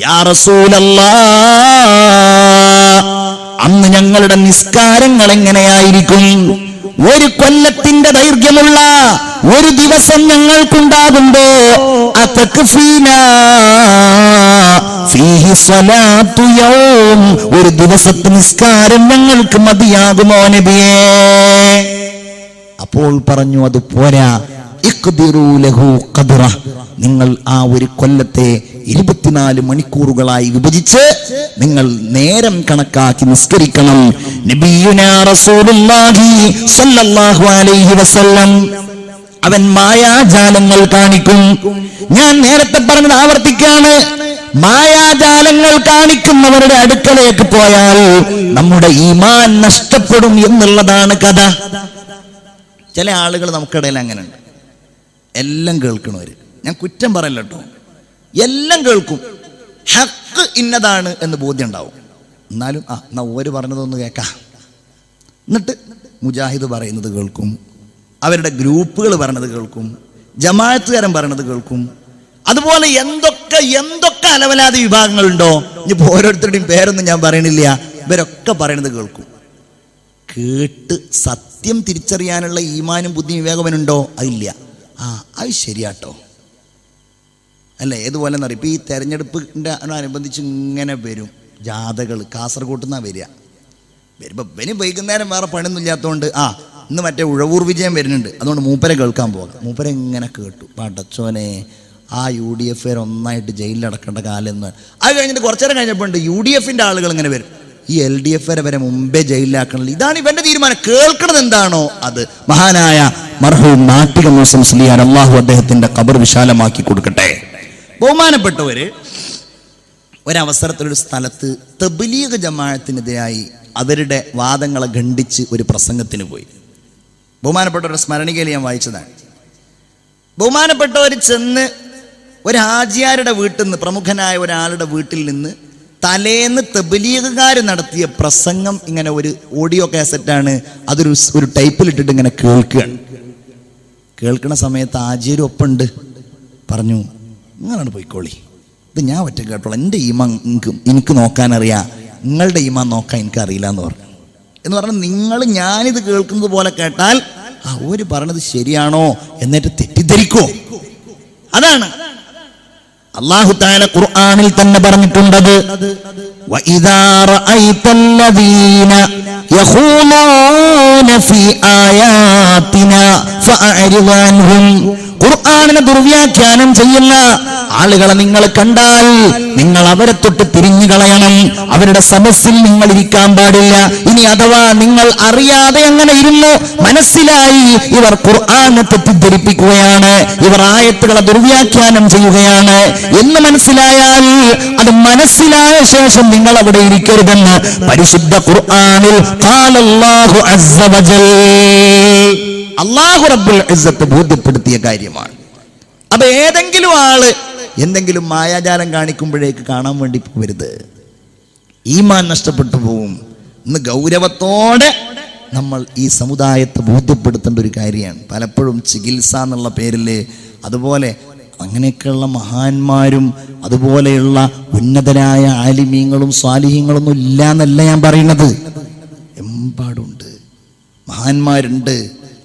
യാ റസൂലല്ലാഹ്, അന്ന് ഞങ്ങളുടെ നിസ്കാരങ്ങൾ എങ്ങനെയായിരിക്കും? ഒരു കൊല്ലത്തിന്റെ ദൈർഘ്യമുള്ള ഒരു ദിവസം ഞങ്ങൾക്കുണ്ടാകുമ്പോ ഒരു ദിവസത്തെ നിസ്കാരം ഞങ്ങൾക്ക് മതിയാകുമോ നബിയേ? അപ്പോൾ പറഞ്ഞു, അത് പോരാ. നിങ്ങൾ ആ ഒരു കൊല്ലത്തെ 24 മണിക്കൂറുകളായി വിഭജിച്ച് നിങ്ങൾ നേരം കണക്കാക്കി നിസ്കരിക്കണം. നബിയുനാ റസൂലുള്ളാഹി സ്വല്ലല്ലാഹു അലൈഹി വസല്ലം അവൻ മായാജാലങ്ങൾ കാണിക്കും. ഞാൻ നേരത്തെ പറഞ്ഞത് ആവർത്തിക്കാണ്. മായാജാലങ്ങൾ കാണിക്കുന്നവരുടെ അടുക്കലേക്ക് പോയാൽ നമ്മുടെ ഈമാൻ നഷ്ടപ്പെടും എന്നുള്ളതാണ് കഥ. ചില ആളുകൾ നമുക്കിടയിൽ അങ്ങനെയുണ്ട്. എല്ലാം കേൾക്കണവര്, ഞാൻ കുറ്റം പറയല്ല കേട്ടോ, എല്ലാം കേൾക്കും. ഹക്ക് ഇന്നതാണ് എന്ന് ബോധ്യം ഉണ്ടാവും. എന്നാലും എന്നാ ഓര് പറഞ്ഞതൊന്ന് കേൾക്കാം. എന്നിട്ട് മുജാഹിദ് പറയുന്നത് കേൾക്കും, അവരുടെ ഗ്രൂപ്പുകൾ പറയണത് കേൾക്കും, ജമാഅത്തുകാരൻ പറയണത് കേൾക്കും. അതുപോലെ എന്തൊക്കെ അലവലാതി വിഭാഗങ്ങളുണ്ടോ, ഇനിയിപ്പോ ഓരോരുത്തരുടെയും പേരൊന്നും ഞാൻ പറയണില്ല, ഇവരൊക്കെ പറയണത് കേൾക്കും. കേട്ട് സത്യം തിരിച്ചറിയാനുള്ള ഈമാനും ബുദ്ധിയും വിവേകവനുണ്ടോ? അതില്ല. അത് ശരിയാട്ടോ, അല്ലേ? ഏതുപോലെ എന്നറിയാം, ഇപ്പം ഈ തെരഞ്ഞെടുപ്പിൻ്റെ അനുബന്ധിച്ച് ഇങ്ങനെ വരും ജാഥകൾ. കാസർഗോട്ട് നിന്നാണ് വരുമ്പോൾ ഇവന് വൈകുന്നേരം വേറെ പണിയൊന്നും ഇല്ലാത്തതുകൊണ്ട് ഇന്ന് മറ്റേ ഉഴവൂർ വിജയം വരുന്നുണ്ട്, അതുകൊണ്ട് മൂപ്പരെ കേൾക്കാൻ പോകാം. മൂപ്പരെ ഇങ്ങനെ കേട്ടു, പടച്ചോനെ UDF ഒന്നായിട്ട് ജയിലിലടക്കേണ്ട കാലം എന്ന്. അത് കഴിഞ്ഞിട്ട് കുറച്ചേരം കഴിഞ്ഞപ്പോൾ ഉണ്ട് UDFൻ്റെ ആളുകൾ ഇങ്ങനെ വരും, ഈ LDF വരെ മുമ്പേ ജയിലിലാക്കണല്ലോ. ഇതാണ് ഇവന്റെ തീരുമാനം. കേൾക്കണത് എന്താണോ അത്. മഹാനായ മർഹൂം നാട്ടിക മൂസം മുസ്ലിയാർ, അള്ളാഹു അദ്ദേഹത്തിന്റെ ഖബർ വിശാലമാക്കി കൊടുക്കട്ടെ. ബഹുമാനപ്പെട്ടവര്, ഒരവസരത്തിലൊരു സ്ഥലത്ത് തബ്ലീഗ് ജമാഅത്തിനെതിരായി അവരുടെ വാദങ്ങളെ ഖണ്ഡിച്ച് ഒരു പ്രസംഗത്തിന് പോയി. ബഹുമാനപ്പെട്ടവരുടെ സ്മരണികയിൽ ഞാൻ വായിച്ചതാണ്. ബഹുമാനപ്പെട്ടവർ ചെന്ന് ഒരു ഹാജിയാരുടെ വീട്ടിൽ നിന്ന്, പ്രമുഖനായ ഒരാളുടെ വീട്ടിൽ നിന്ന് തലേന്ന് തബ്ലീഗുകാർ നടത്തിയ പ്രസംഗം ഇങ്ങനെ ഒരു ഓഡിയോ കാസറ്റാണ്, ഒരു ടൈപ്പിലിട്ടിട്ട് ഇങ്ങനെ കേൾക്കണ സമയത്ത് ഹാജിയരും ഒപ്പമുണ്ട്. പറഞ്ഞു, നിങ്ങളാണ് പോയിക്കോളി, ഇത് ഞാൻ ഒറ്റ കേട്ടോളാം, എൻ്റെ ഈമാൻ എനിക്ക് നോക്കാനറിയാം, നിങ്ങളുടെ ഈമാൻ നോക്കാൻ എനിക്കറിയില്ല എന്ന് പറഞ്ഞാൽ ഞാനിത് കേൾക്കുന്നത് പോലെ കേട്ടാൽ ഒരു പറഞ്ഞത് ശരിയാണോ എന്നിട്ട് തെറ്റിദ്ധരിക്കോ? അതാണ് അല്ലാഹു തആല ഖുർആനിൽ തന്നെ പറഞ്ഞിട്ടുണ്ടത്. വഇദാ റഅയ്തല്ലദീന യഖൂലൂന ഫീ ആയാതിനാ ഫഅരിദ് അൻഹും. ഖുർആനിനെ ദുർവ്യാഖ്യാനം ചെയ്യുന്ന ആളുകളെ നിങ്ങൾ കണ്ടാൽ നിങ്ങൾ അവരെ തൊട്ട് തിരിഞ്ഞു കളയണം. അവരുടെ സമസ്യയിൽ നിങ്ങൾ ഇരിക്കാൻ പാടില്ല. ഇനി അഥവാ നിങ്ങൾ അറിയാതെ അങ്ങനെ ഇരുന്നു, മനസ്സിലായി ഇവർ ഖുർആനെ തെറ്റിദ്ധരിപ്പിക്കുകയാണ്, ഇവർ ആയത്തുകളെ ദുർവ്യാഖ്യാനം ചെയ്യുകയാണ് എന്ന് മനസ്സിലായാൽ, അത് മനസ്സിലായ ശേഷം നിങ്ങൾ അവിടെ ഇരിക്കരുതെന്ന് പരിശുദ്ധ ഖുർആനിൽ ഖാലല്ലാഹു അസ്സ വജൽ, അല്ലാഹു റബ്ബുൽ ഇസ്സത്ത് ബോധ്യപ്പെടുത്തിയ കാര്യമാണ്. അപ്പൊ ഏതെങ്കിലും ആള് എന്തെങ്കിലും മായാജാലം കാണിക്കുമ്പോഴേക്ക് കാണാൻ വേണ്ടി പോകരുത്, ഈമാൻ നഷ്ടപ്പെട്ടു പോവും. ഇന്ന് ഗൗരവത്തോടെ നമ്മൾ ഈ സമുദായത്തെ ബോധ്യപ്പെടുത്തേണ്ട ഒരു കാര്യമാണ്. പലപ്പോഴും ചികിത്സ എന്നുള്ള പേരിൽ, അതുപോലെ അങ്ങനെയൊക്കെയുള്ള മഹാന്മാരും അതുപോലെയുള്ള ഉന്നതരായ ആലിമീങ്ങളും സ്വാലിഹീങ്ങളൊന്നും ഇല്ല എന്നല്ല ഞാൻ പറയുന്നത്. എമ്പാടുണ്ട്, മഹാന്മാരുണ്ട്,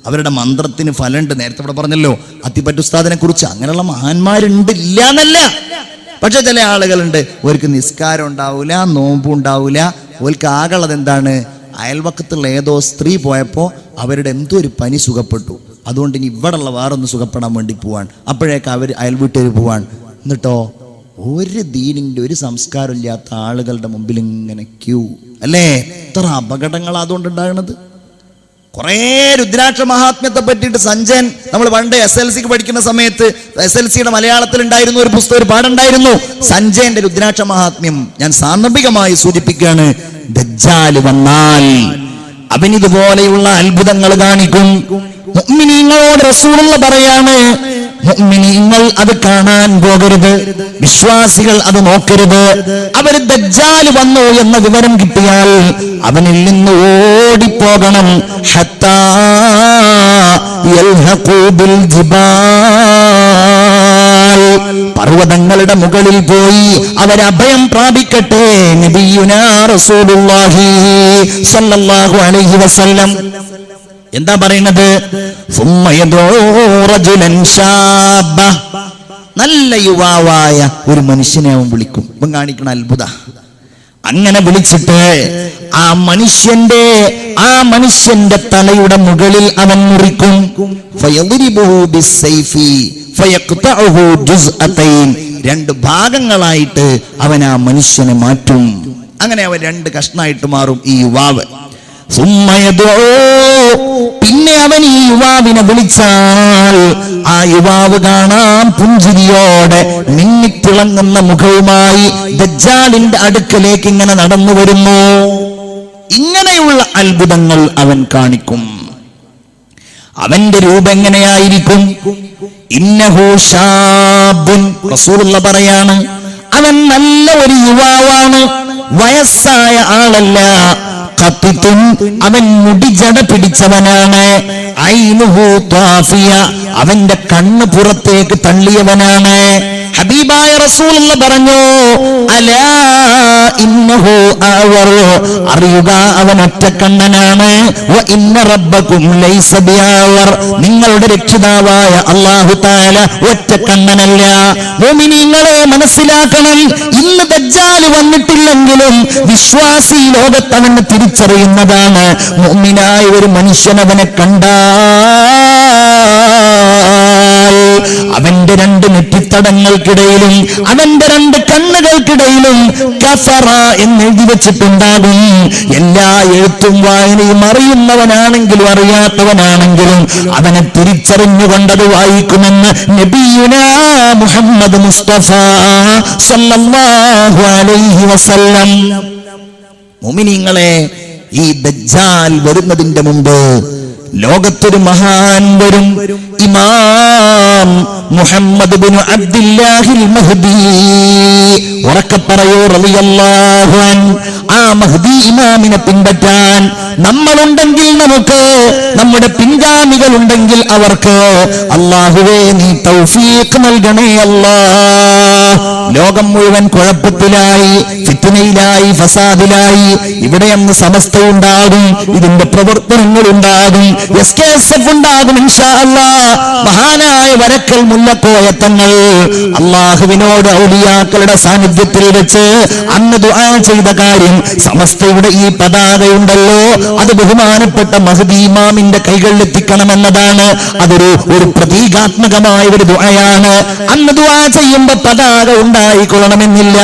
അവരുടെ മന്ത്രത്തിന് ഫലമുണ്ട്. നേരത്തെ ഇവിടെ പറഞ്ഞല്ലോ അത്തിപ്പറ്റ ഉസ്താദിനെ കുറിച്ച്. അങ്ങനെയുള്ള മഹാന്മാരുണ്ട്, ഇല്ല എന്നല്ല. പക്ഷെ ചില ആളുകളുണ്ട്, അവർക്ക് നിസ്കാരം ഉണ്ടാവില്ല, നോമ്പും ഉണ്ടാവില്ല, അവർക്ക് ആകുള്ളത് എന്താണ്, അയൽവക്കത്തുള്ള ഏതോ സ്ത്രീ പോയപ്പോൾ അവരുടെ എന്തോ ഒരു പനി സുഖപ്പെട്ടു, അതുകൊണ്ട് ഇനി ഇവിടെയുള്ള വേറൊന്ന് സുഖപ്പെടാൻ വേണ്ടി പോവാൻ. അപ്പോഴേക്ക് അവർ അയൽവീട്ടുകാർ പോവാൻ. എന്നിട്ടോ ഒരു ദീനിൻ്റെ ഒരു സംസ്കാരം ഇല്ലാത്ത ആളുകളുടെ മുമ്പിൽ ഇങ്ങനെ ക്യൂ അല്ലേ? എത്ര അപകടങ്ങളാണ് അതുകൊണ്ടുണ്ടാകുന്നത്. കുറേ രുദ്രാക്ഷ മഹാത്മ്യത്തെ പറ്റിയിട്ട് സഞ്ജയൻ, നമ്മൾ പണ്ട് SLCക്ക് പഠിക്കുന്ന സമയത്ത് SLCയുടെ മലയാളത്തിൽ ഉണ്ടായിരുന്ന ഒരു പുസ്തകം, ഒരു പാഠമുണ്ടായിരുന്നു, സഞ്ജയന്റെ രുദ്രാക്ഷ മഹാത്മ്യം. ഞാൻ സാന്ദർഭികമായി സൂചിപ്പിക്കുകയാണ്. ദജ്ജാല് വന്നാൽ അവനിതുപോലെയുള്ള അത്ഭുതങ്ങൾ കാണിക്കും. മുഅ്മിനീങ്ങളോട് റസൂലുള്ള പറയാണ്, മുഅ്മിനീങ്ങൾ അത് കാണാൻ പോകരുത്, വിശ്വാസികൾ അത് നോക്കരുത്. അവര് ദജ്ജാല് വന്നു എന്ന വിവരം കിട്ടിയാൽ അവനിൽ നിന്ന് ഓടിപ്പോകണം. ഹത്താ യൽഹഖൂ ബിൽ ജിബാൽ, പർവ്വതങ്ങളുടെ മുകളിൽ പോയി അവരഭയം പ്രാപിക്കട്ടെ. നബിയുനാ റസൂലുള്ളാഹി സ്വല്ലല്ലാഹു അലൈഹി വസല്ലം എന്താ പറയുന്നത്? നല്ല യുവാവായ ഒരു മനുഷ്യനെ അവൻ വിളിക്കും. ഇവൻ കാണിക്കണ അത്ഭുത. അങ്ങനെ വിളിച്ചിട്ട് ആ മനുഷ്യന്റെ തലയുടെ മുകളിൽ അവൻ മുറിക്കും. രണ്ട് ഭാഗങ്ങളായിട്ട് അവൻ ആ മനുഷ്യനെ മാറ്റും. അങ്ങനെ അവൻ രണ്ട് കഷ്ണായിട്ട് മാറും ഈ യുവാവ്. പിന്നെ അവൻ ഈ യുവാവിനെ വിളിച്ചാൽ ആ യുവാവ് കാണാം പുഞ്ചിരിയോടെ മിന്നിത്തിളങ്ങുന്ന മുഖവുമായി ദജ്ജാലിന്റെ അടുക്കലേക്ക് ഇങ്ങനെ നടന്നു വരുന്നു. ഇങ്ങനെയുള്ള അത്ഭുതങ്ങൾ അവൻ കാണിക്കും. അവന്റെ രൂപം എങ്ങനെയായിരിക്കും? ഇന്നഹു ശാബുൻ, റസൂലുള്ളാഹി പറയാണ്, അവൻ നല്ല ഒരു യുവാവാണ്, വയസ്സായ ആളല്ല. ഖത്തിത്തുൻ, അവൻ മുടിജട പിടിച്ചവനാണ്. ഐനുഹു ത്വാഫിയ, അവന്റെ കണ്ണ് പുറത്തേക്ക് തള്ളിയവനാണ്. ഹബീബായ റസൂലുള്ളാഹി പറഞ്ഞു, അലാ ഇന്നഹു അഅവർ, അറിയുക അവൻ ഒറ്റക്കണ്ണനാണ്. വ ഇന്ന റബ്ബകും ലൈസ ബിഅവർ, നിങ്ങളുടെ രക്ഷിതാവായ അല്ലാഹു തആല ഒറ്റക്കണ്ണനല്ല. മുഅ്മിനീങ്ങളെ മനസ്സിലാക്കണം, ഇന്ന് ദജ്ജാൽ വന്നിട്ടില്ലെങ്കിലും വിശ്വാസി ലോകത്ത് അവനെ തിരിച്ചറിയുന്നതാണ്. മുഅ്മിനായ ഒരു മനുഷ്യൻ അവനെ കണ്ടാൽ അവന്റെ രണ്ട് നെറ്റിത്തടങ്ങൾക്കിടയിലും അവന്റെ രണ്ട് കണ്ണുകൾക്കിടയിലും കഫറ എന്ന് എഴുതി വെച്ചിട്ടുണ്ടാകും. എല്ലാ എഴുത്തും വായനയും അറിയുന്നവനാണെങ്കിലും അറിയാത്തവനാണെങ്കിലും അവനെ തിരിച്ചറിഞ്ഞുകൊണ്ടത് വായിക്കുമെന്ന് നബിയുനാ മുഹമ്മദ് മുസ്തഫ സല്ലല്ലാഹു അലൈഹി വസല്ലം. മുഅ്മിനീങ്ങളെ, ഈ ദജ്ജാൽ വരുന്നതിന്റെ മുമ്പ് ലോകത്തൊരു മഹാൻ വരും. ഇമാം മുഹമ്മദ് ബിനു അബ്ദുല്ലാഹിൽ മഹ്ദി. ഉറക്കെ പറയൂ റളിയല്ലാഹു അൻഹു. ആ മഹ്ദി ഇമാമിനെ പിൻപറ്റാൻ നമ്മളുണ്ടെങ്കിൽ നമുക്ക്, നമ്മുടെ പിൻഗാമികളുണ്ടെങ്കിൽ അവർക്ക് അല്ലാഹുവേ നീ തൗഫീഖ് നൽകണേ അല്ലാഹ്. ലോകം മുഴുവൻ കുഴപ്പത്തിലായി, ഫിത്നയിലായി, ഫസാദിലായി. ഇവിടെ അന്ന് സമസ്ത ഉണ്ടാകും, ഇതിന്റെ പ്രവർത്തനങ്ങൾ ഉണ്ടാകും, SKSF ഉണ്ടാകും ഇൻഷാ അല്ലാഹ്. മഹാനായ വരക്കൽ മുല്ലക്കോയ തങ്ങൾ അല്ലാഹുവിനോട് ഔലിയാക്കളുടെ സാന്നിധ്യത്തിൽ വെച്ച് അന്ന് ദുആ ചെയ്ത കാര്യം, സമസ്തയുടെ ഈ പതാകയുണ്ടല്ലോ അത് ബഹുമാനപ്പെട്ട മഹ്ദി ഇമാമിന്റെ കൈകളിൽ എത്തിക്കണമെന്നതാണ്. അതൊരു പ്രതീകാത്മകമായ ഒരു ദുആയാണ്. അന്ന് ദുആ ചെയ്യുമ്പോ പതാക ഉണ്ടായിക്കൊള്ളണമെന്നില്ല.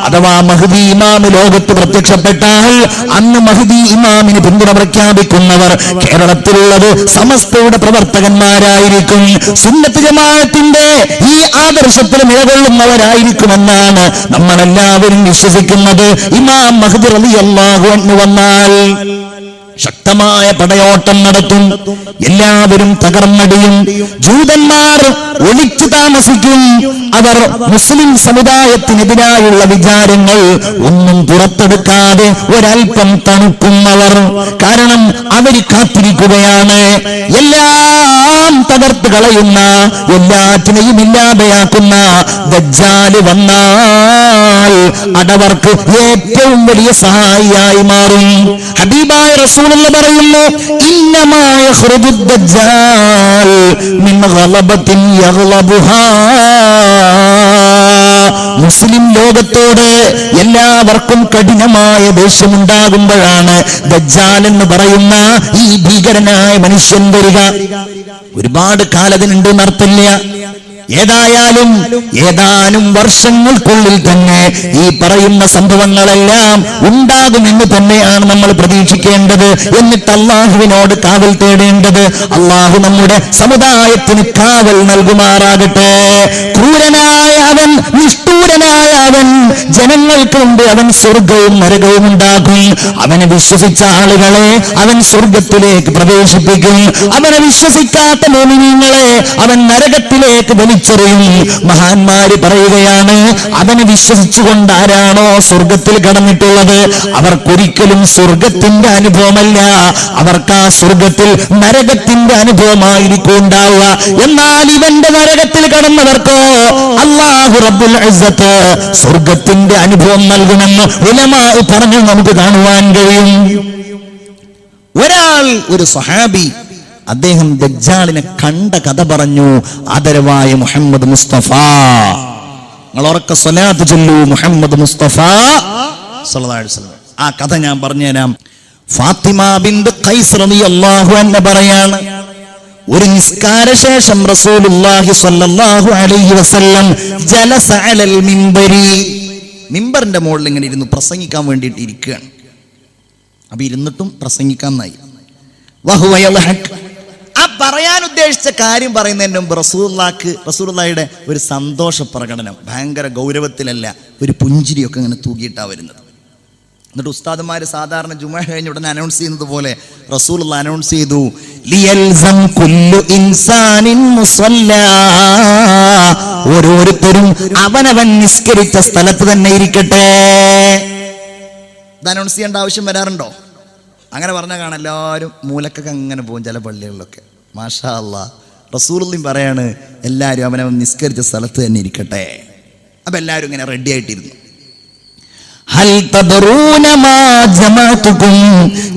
അഥവാ മഹ്ദി ഇമാം ലോകത്ത് പ്രത്യക്ഷപ്പെട്ടാൽ അന്ന് മഹ്ദി ഇമാമിന് പിന്തുണ പ്രഖ്യാപിക്കുന്നവർ കേരളത്തിലുള്ളത് സമസ്തയുടെ പ്രവർത്തകന്മാരായിരിക്കും, സുന്നത്ത് ജമാഅത്തിന്റെ ഈ ആദർശത്തിൽ നിലകൊള്ളുന്നവരായിരിക്കുമെന്നാണ് നമ്മളെല്ലാവരും വിശ്വസിക്കുന്നത്. ഇമാം മഹ്ദി റളിയല്ലാഹു അൻഹു വന്നാൽ ശക്തമായ പടയോട്ടം നടത്തും. എല്ലാവരും തകർന്നടിയും. ജൂതന്മാർ ഒളിച്ചു താമസിക്കും. അവർ മുസ്ലിം സമുദായത്തിനെതിരായുള്ള വിചാരങ്ങൾ ഒന്നും പുറത്തെടുക്കാതെ ഒരൽപ്പം തണുക്കും അവർ. കാരണം അവർ കാത്തിരിക്കുകയാണ്. എല്ലാം തകർത്ത് കളയുന്ന, എല്ലാറ്റിനെയും ഇല്ലാതെയാക്കുന്ന ദജ്ജാൽ വന്നാൽ അതവർക്ക് ഏറ്റവും വലിയ സഹായിയായി മാറും. ഹബീബായ റസൂലുള്ളാഹി പറയുന്നു, ഇന്നമാ യഖ്റുജു ദജ്ജാൽ മിൻ ഗളബത്തിൻ യഗ്ളബുഹാ. മുസ്ലിം ലോകത്തോട് എല്ലാവർക്കും കഠിനമായ ദേഷ്യമുണ്ടാകുമ്പോഴാണ് ദജ്ജാൽ എന്ന് പറയുന്ന ഈ ഭീകരനായ മനുഷ്യൻ വരിക. ഒരുപാട് കാലത്തിനുണ്ട് നടത്തില്ല. ഏതാനും വർഷങ്ങൾക്കുള്ളിൽ തന്നെ ഈ പറയുന്ന സംഭവങ്ങളെല്ലാം ഉണ്ടാകുമെന്ന് തന്നെയാണ് നമ്മൾ പ്രതീക്ഷിക്കേണ്ടത്. എന്നിട്ട് അള്ളാഹുവിനോട് കാവൽ തേടേണ്ടത്. അള്ളാഹു നമ്മുടെ സമുദായത്തിന് കാവൽ നൽകുമാറാകട്ടെ. ക്രൂരനായ അവൻ, നിഷ്ഠൂരനായ അവൻ, ജനങ്ങൾക്ക് മുമ്പ് അവൻ സ്വർഗവും നരകവും ഉണ്ടാക്കും. അവനെ വിശ്വസിച്ച ആളുകളെ അവൻ സ്വർഗത്തിലേക്ക് പ്രവേശിപ്പിക്കും. അവനെ വിശ്വസിക്കാത്ത മുഅ്മിനീങ്ങളെ അവൻ നരകത്തിലേക്ക് വലിച്ചു വലിച്ചെറിയും. മഹാന്മാര് പറയുകയാണ്, അവനെ വിശ്വസിച്ചുകൊണ്ട് ആരാണോ സ്വർഗത്തിൽ കടന്നിട്ടുള്ളത് അവർക്കൊരിക്കലും സ്വർഗത്തിന്റെ അനുഭവമല്ല, അവർക്ക് ആ സ്വർഗത്തിൽ നരകത്തിന്റെ അനുഭവമായിരിക്കും ഉണ്ടാവുക. എന്നാൽ ഇവന്റെ നരകത്തിൽ കടന്നവർക്കോ അല്ലാഹു റബ്ബുൽ ഇസ്സത്ത് സ്വർഗത്തിന്റെ അനുഭവം നൽകുമെന്ന് ഉലമാ പറഞ്ഞു നമുക്ക് കാണുവാൻ കഴിയും. ഒരു സ്വഹാബി അദ്ദേഹം ദജ്ജാലിനെ കണ്ട കഥ പറഞ്ഞു. ആദരവായ മുഹമ്മദ് മുസ്തഫ, നിങ്ങൾ ഉറക്കെ സ്വലാത്ത് ചൊല്ലൂ, മുഹമ്മദ് മുസ്തഫ സല്ലല്ലാഹു അലൈഹി വസല്ലം. ആ കഥ ഞാൻ പറഞ്ഞുതരാം. ഫാത്തിമ ബിൻത് ഖൈസ് റളിയല്ലാഹു അൻഹ പറയാണ്, ഒരു നിസ്കാരശേഷം റസൂലുള്ളാഹി സ്വല്ലല്ലാഹു അലൈഹി വസല്ലം ജലസ അലൽ മിമ്പരി, മിമ്പറിന്റെ മുകളിൽ ഇങ്ങനെ ഇരുന്നു പ്രസംഗിക്കാൻ വേണ്ടിയിട്ട് ഇരിക്കുകയാണ്. അപ്പൊ ഇരുന്നിട്ടും പ്രസംഗിക്കാൻ നായി. വഹുവ യൽഹഖ്, ആ പറയാൻ ഉദ്ദേശിച്ച കാര്യം പറയുന്നതിന് മുമ്പ് റസൂലുള്ളാഹിയുടെ ഒരു സന്തോഷ പ്രകടനം, ഭയങ്കര ഗൗരവത്തിലല്ല, ഒരു പുഞ്ചിരിയൊക്കെ ഇങ്ങനെ തൂക്കിയിട്ടാണ് വരുന്നത്. എന്നിട്ട് ഉസ്താദുമാര് സാധാരണ ജുമുഅ കഴിഞ്ഞ ഉടനെ അനൗൺസ് ചെയ്യുന്നത് പോലെ റസൂലുള്ളാഹി അനൗൺസ് ചെയ്തു, ലിയൽസം കുല്ലു ഇൻസാനിൻ മുസല്ലാ, ഓരോരുത്തരും അവനവൻ നിസ്കരിച്ച സ്ഥലത്ത് തന്നെ ഇരിക്കട്ടെ. ഇത് അനൗൺസ് ചെയ്യേണ്ട ആവശ്യം വരാറുണ്ടോ? അങ്ങനെ പറഞ്ഞാൽ കാണാം എല്ലാവരും മൂലക്കൊക്കെ അങ്ങനെ പോകും ചില പള്ളികളിലൊക്കെ. മാഷാ അല്ലാഹ്, റസൂലുള്ളാഹി പറയാണ് എല്ലാവരും അവനവൻ നിസ്കരിച്ച സ്ഥലത്ത് തന്നെ ഇരിക്കട്ടെ. അപ്പൊ എല്ലാവരും ഇങ്ങനെ റെഡി ആയിട്ടിരുന്നു. ഹൽ തദറൂന മാ ജമഅതുകും,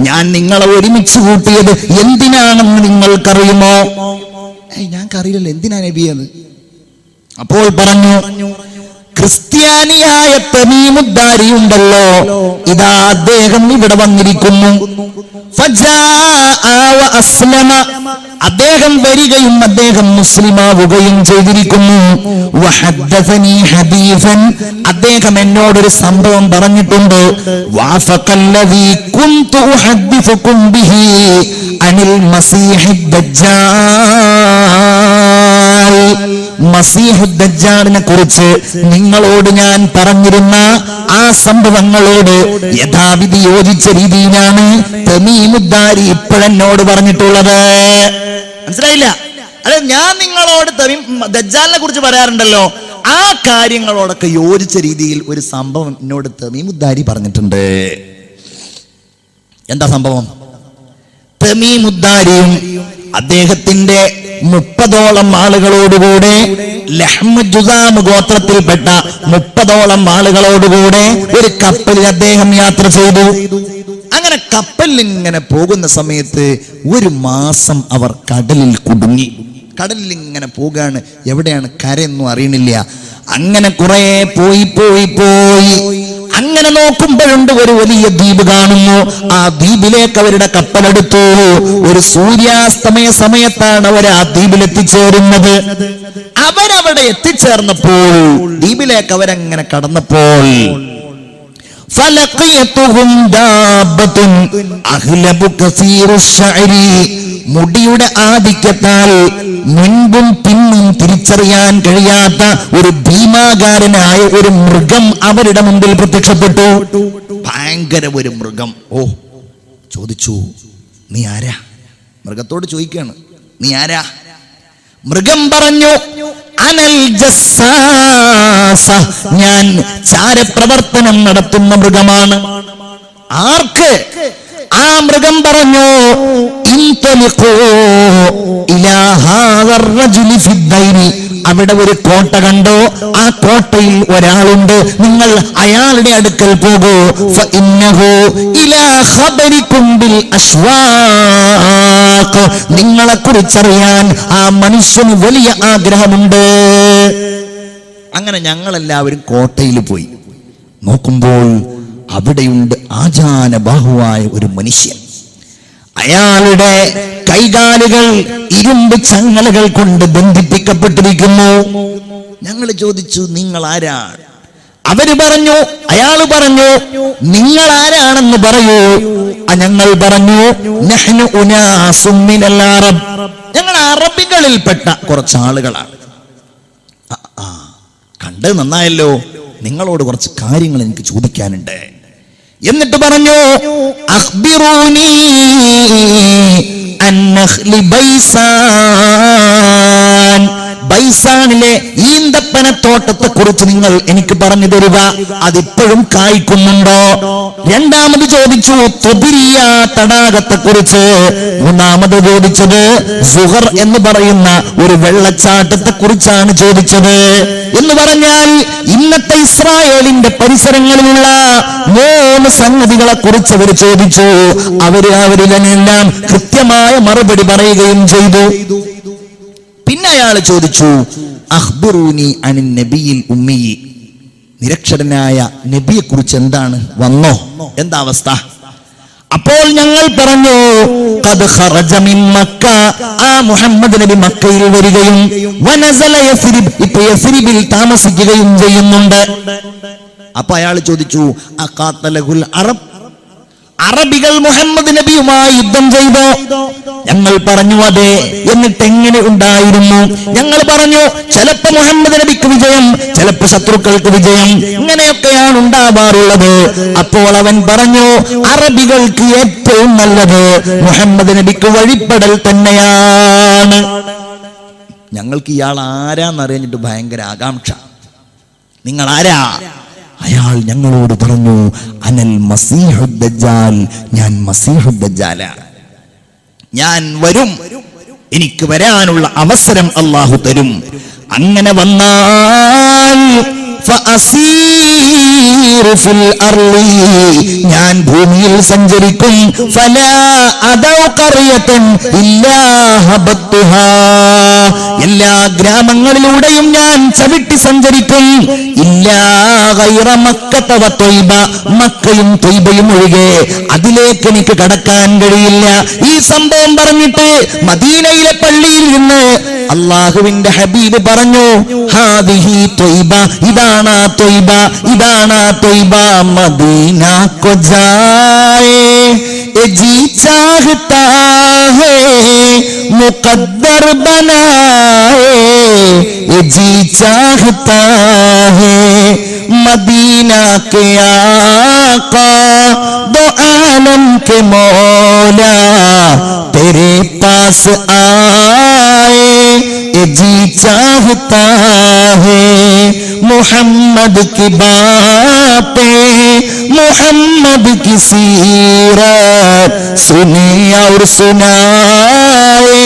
ഞാൻ നിങ്ങളെ ഒരുമിച്ച് കൂട്ടിയത് എന്തിനാണെന്ന് നിങ്ങൾക്കറിയുമോ? ഞങ്ങൾക്കറിയില്ലല്ലോ എന്തിനാ നബിയെന്ന്. അപ്പോൾ പറഞ്ഞു, ക്രിസ്ത്യാനിയായ തമീമുദ്ദാരി ഉണ്ടല്ലോ, ഇതാ അദ്ദേഹം ഇവിടെ വന്നിരിക്കുന്നു. അദ്ദേഹം വരികയും അദ്ദേഹം മുസ്ലിമാവുകയും ചെയ്തിരിക്കുന്നു. വഹദ്ദസനി ഹദീസൻ, അദ്ദേഹം എന്നോടൊരു സംഭവം പറഞ്ഞിട്ടുണ്ട്. വാഫഖല്ലദീ കുൻതു ഉഹദ്ദിസുകും ബിഹി അനിൽ മസീഹിദ് ദജ്ജാൽ, മസീഹുദ് ദജ്ജാലിനെ കുറിച്ച് നിങ്ങളോട് ഞാൻ പറഞ്ഞിരുന്ന ആ സംഭവങ്ങളോട് യഥാവിധി യോജിച്ച രീതിയിലാണ് തമീമുദ്ദാരി ഇപ്പോഴെന്നോട് പറഞ്ഞിട്ടുള്ളത്. മനസ്സിലായില്ല? അതെ, ഞാൻ നിങ്ങളോട് ദജ്ജാലിനെ കുറിച്ച് പറയാറുണ്ടല്ലോ, ആ കാര്യങ്ങളോടൊക്കെ യോജിച്ച രീതിയിൽ ഒരു സംഭവം എന്നോട് തമീമുദ്ദാരി പറഞ്ഞിട്ടുണ്ട്. എന്താ സംഭവം? തമീമുദ്ദാരിയും അദ്ദേഹത്തിന്റെ 30ഓളം ആളുകളോടുകൂടെ, ലഹ്മ ജുസാം ഗോത്രത്തിൽപ്പെട്ട 30ഓളം ആളുകളോടുകൂടെ ഒരു കപ്പലിൽ അദ്ദേഹം യാത്ര ചെയ്തു. അങ്ങനെ കപ്പലിൽ ഇങ്ങനെ പോകുന്ന സമയത്ത് 1 മാസം അവർ കടലിൽ കുടുങ്ങി. കടലിൽ ഇങ്ങനെ പോകാണ്, എവിടെയാണ് കരയൊന്നും അറിയണില്ല. അങ്ങനെ കുറെ പോയി അങ്ങനെ നോക്കുമ്പോഴുണ്ട് ഒരു വലിയ ദ്വീപ് കാണുന്നു. ആ ദ്വീപിലേക്ക് അവരുടെ കപ്പലെടുത്തു. ഒരു സൂര്യാസ്തമയ സമയത്താണ് അവർ ആ ദ്വീപിൽ എത്തിച്ചേരുന്നത്. അവരവിടെ എത്തിച്ചേർന്നപ്പോൾ, ദ്വീപിലേക്ക് അവരങ്ങനെ കടന്നപ്പോൾ, ഫലഖിയതുഹും ദാബത്തുൻ അഹ്ലബു കസീറു ശഅരി, മുടിയുടെ ആധിക്യത്താൽ മുൻപും പിന്നും തിരിച്ചറിയാൻ കഴിയാത്ത ഒരു ഭീമാകാരനായ ഒരു മൃഗം അവരുടെ മുമ്പിൽ പ്രത്യക്ഷപ്പെട്ടു. ഭയങ്കര ഒരു മൃഗം. ഓ, ചോദിച്ചു, നീ ആരാ? മൃഗത്തോട് ചോദിക്കുകയാണ്, നീ ആരാ? മൃഗം പറഞ്ഞു, അനൽ ജസ്സാസ, ഞാൻ ചാരപ്രവർത്തനം നടത്തുന്ന മൃഗമാണ്. ആർക്ക്? ആ മൃഗം പറഞ്ഞു, അവിടെ ഒരു കോട്ട കണ്ടോ, ആ കോട്ടയിൽ ഒരാളുണ്ട്, നിങ്ങൾ അയാളുടെ അടുക്കൽ പോകൂ. നിങ്ങളെ കുറിച്ചറിയാൻ ആ മനുഷ്യന് വലിയ ആഗ്രഹമുണ്ട്. അങ്ങനെ ഞങ്ങളെല്ലാവരും കോട്ടയിൽ പോയി നോക്കുമ്പോൾ അവിടെയുണ്ട് ആജാനബാഹുവായ ഒരു മനുഷ്യൻ. അയാളുടെ കൈകാലുകൾ ഇരുമ്പ് ചങ്ങലകൾ കൊണ്ട് ബന്ധിപ്പിക്കപ്പെട്ടിരിക്കുന്നു. ഞങ്ങൾ ചോദിച്ചു, നിങ്ങൾ ആരാണ്? അവര് പറഞ്ഞു, അയാള് പറഞ്ഞു, നിങ്ങൾ ആരാണെന്ന് പറയൂ. ഞങ്ങൾ പറഞ്ഞു, നഹ്നു ഉനാസും മിനൽ അറബ്, ഞങ്ങൾ അറബികളിൽപ്പെട്ട കുറച്ച് ആളുകളാണ്. കണ്ടത് നന്നായല്ലോ, നിങ്ങളോട് കുറച്ച് കാര്യങ്ങൾ എനിക്ക് ചോദിക്കാനുണ്ട്. എന്നിട്ട് പറഞ്ഞു, അഖ്ബിറൂനി അൻ നഖ്ലി ബൈസാൻ, ബൈസാനിലെ ഈന്തപ്പനത്തോട്ടത്തെ കുറിച്ച് നിങ്ങൾ എനിക്ക് പറഞ്ഞു തരിക, അതിപ്പോഴും കായ്ക്കുന്നുണ്ടോ? രണ്ടാമത് ചോദിച്ചു തുബിരിയ തടാകത്തെ കുറിച്ച്. മൂന്നാമത് ചോദിച്ചത് സുഹർ എന്ന് പറയുന്ന ഒരു വെള്ളച്ചാട്ടത്തെ കുറിച്ചാണ് ചോദിച്ചത്. എന്ന് പറഞ്ഞാൽ ഇന്നത്തെ ഇസ്രായേലിന്റെ പരിസരങ്ങളിലുള്ള 3 സംഗതികളെ കുറിച്ച് അവർ ചോദിച്ചു. അവരിലെല്ലാം കൃത്യമായ മറുപടി പറയുകയും ചെയ്തു. പിന്നെ അയാൾ ചോദിച്ചു അഖ്ബിറൂനി അനിൻ നബിയിൽ ഉമ്മി, നിരക്ഷരനായ നബിയെ കുറിച്ച് എന്താണ്, വന്നോ, എന്താ അവസ്ഥ? അപ്പോൾ ഞങ്ങൾ പറഞ്ഞു ഖദ് ഖറജ മിൻ മക്ക, ആ മുഹമ്മദ് നബി മക്കയിൽ വരികയും വനസല യസ്രിബ്, ഇപ്പോൾ യസ്രിബിൽ താമസിക്കുകയും ചെയ്യുന്നുണ്ട്. അപ്പൊ അയാൾ ചോദിച്ചു അഖാതലഹുൽ അറബ്, അറബികൾ മുഹമ്മദ് നബിയുമായി യുദ്ധം ചെയ്തോ? ഞങ്ങൾ പറഞ്ഞു അതെ. എന്നിട്ട് എങ്ങനെ ഉണ്ടായിരുന്നു? ഞങ്ങൾ പറഞ്ഞു ചിലപ്പോ മുഹമ്മദ് നബിക്ക് വിജയം, ചിലപ്പോ ശത്രുക്കൾക്ക് വിജയം, ഇങ്ങനെയൊക്കെയാണ് ഉണ്ടാവാറുള്ളത്. അപ്പോൾ അവൻ പറഞ്ഞു അറബികൾക്ക് ഏറ്റവും നല്ലത് മുഹമ്മദ് നബിക്ക് വഴിപ്പെടൽ തന്നെയാണ്. ഞങ്ങൾക്ക് ഇയാൾ ആരാന്നറിഞ്ഞിട്ട് ഭയങ്കര ആകാംക്ഷ. നിങ്ങൾ ആരാ? അയാൾ ഞങ്ങളോട് പറഞ്ഞു അനൽ മസീഹുദ് ദജ്ജാൽ, ഞാൻ മസീഹുദ് ദജ്ജാലാണ്, ഞാൻ വരും, എനിക്ക് വരാനുള്ള അവസരം അല്ലാഹു തരും. അങ്ങനെ വന്നാൽ ഫഅസീറു ഫിൽ അർളി, ഞാൻ ഭൂമിയിൽ സഞ്ചരിക്കും. ഫലാ അദൗ ഖറിയതൻ ഇല്ലാ ഹബത്തുഹാ, എല്ലാ ഗ്രാമങ്ങളിലൂടെയും ഞാൻ ചവിട്ടി സഞ്ചരിക്കും. ഇല്ലാ ഗൈറ മക്കത വ ത്വയ്ബ, മക്കയും ത്വയ്ബയും ഒഴികെ അതിലേക്ക് എനിക്ക് കടക്കാൻ കഴിയില്ല. ഈ സംഭവം പറഞ്ഞിട്ട് മദീനയിലെ പള്ളിയിൽ നിന്ന് അല്ലാഹുവിന്റെ ഹബീബ് പറഞ്ഞു ഹാദിഹി ത്വയ്ബ, ഇതാണ് ത്വയ്ബ, ഇതാണ് ത്വയ്ബ. മദീന കോ ജായേ जी चाहता है मुकद्दर बनाए, जी चाहता है मदीना के आका, दो आलम के मौला तेरे पास आए, जी चाहता है मुहम्मद की बातें, मुहम्मद की सीरत सुने और सुनाए,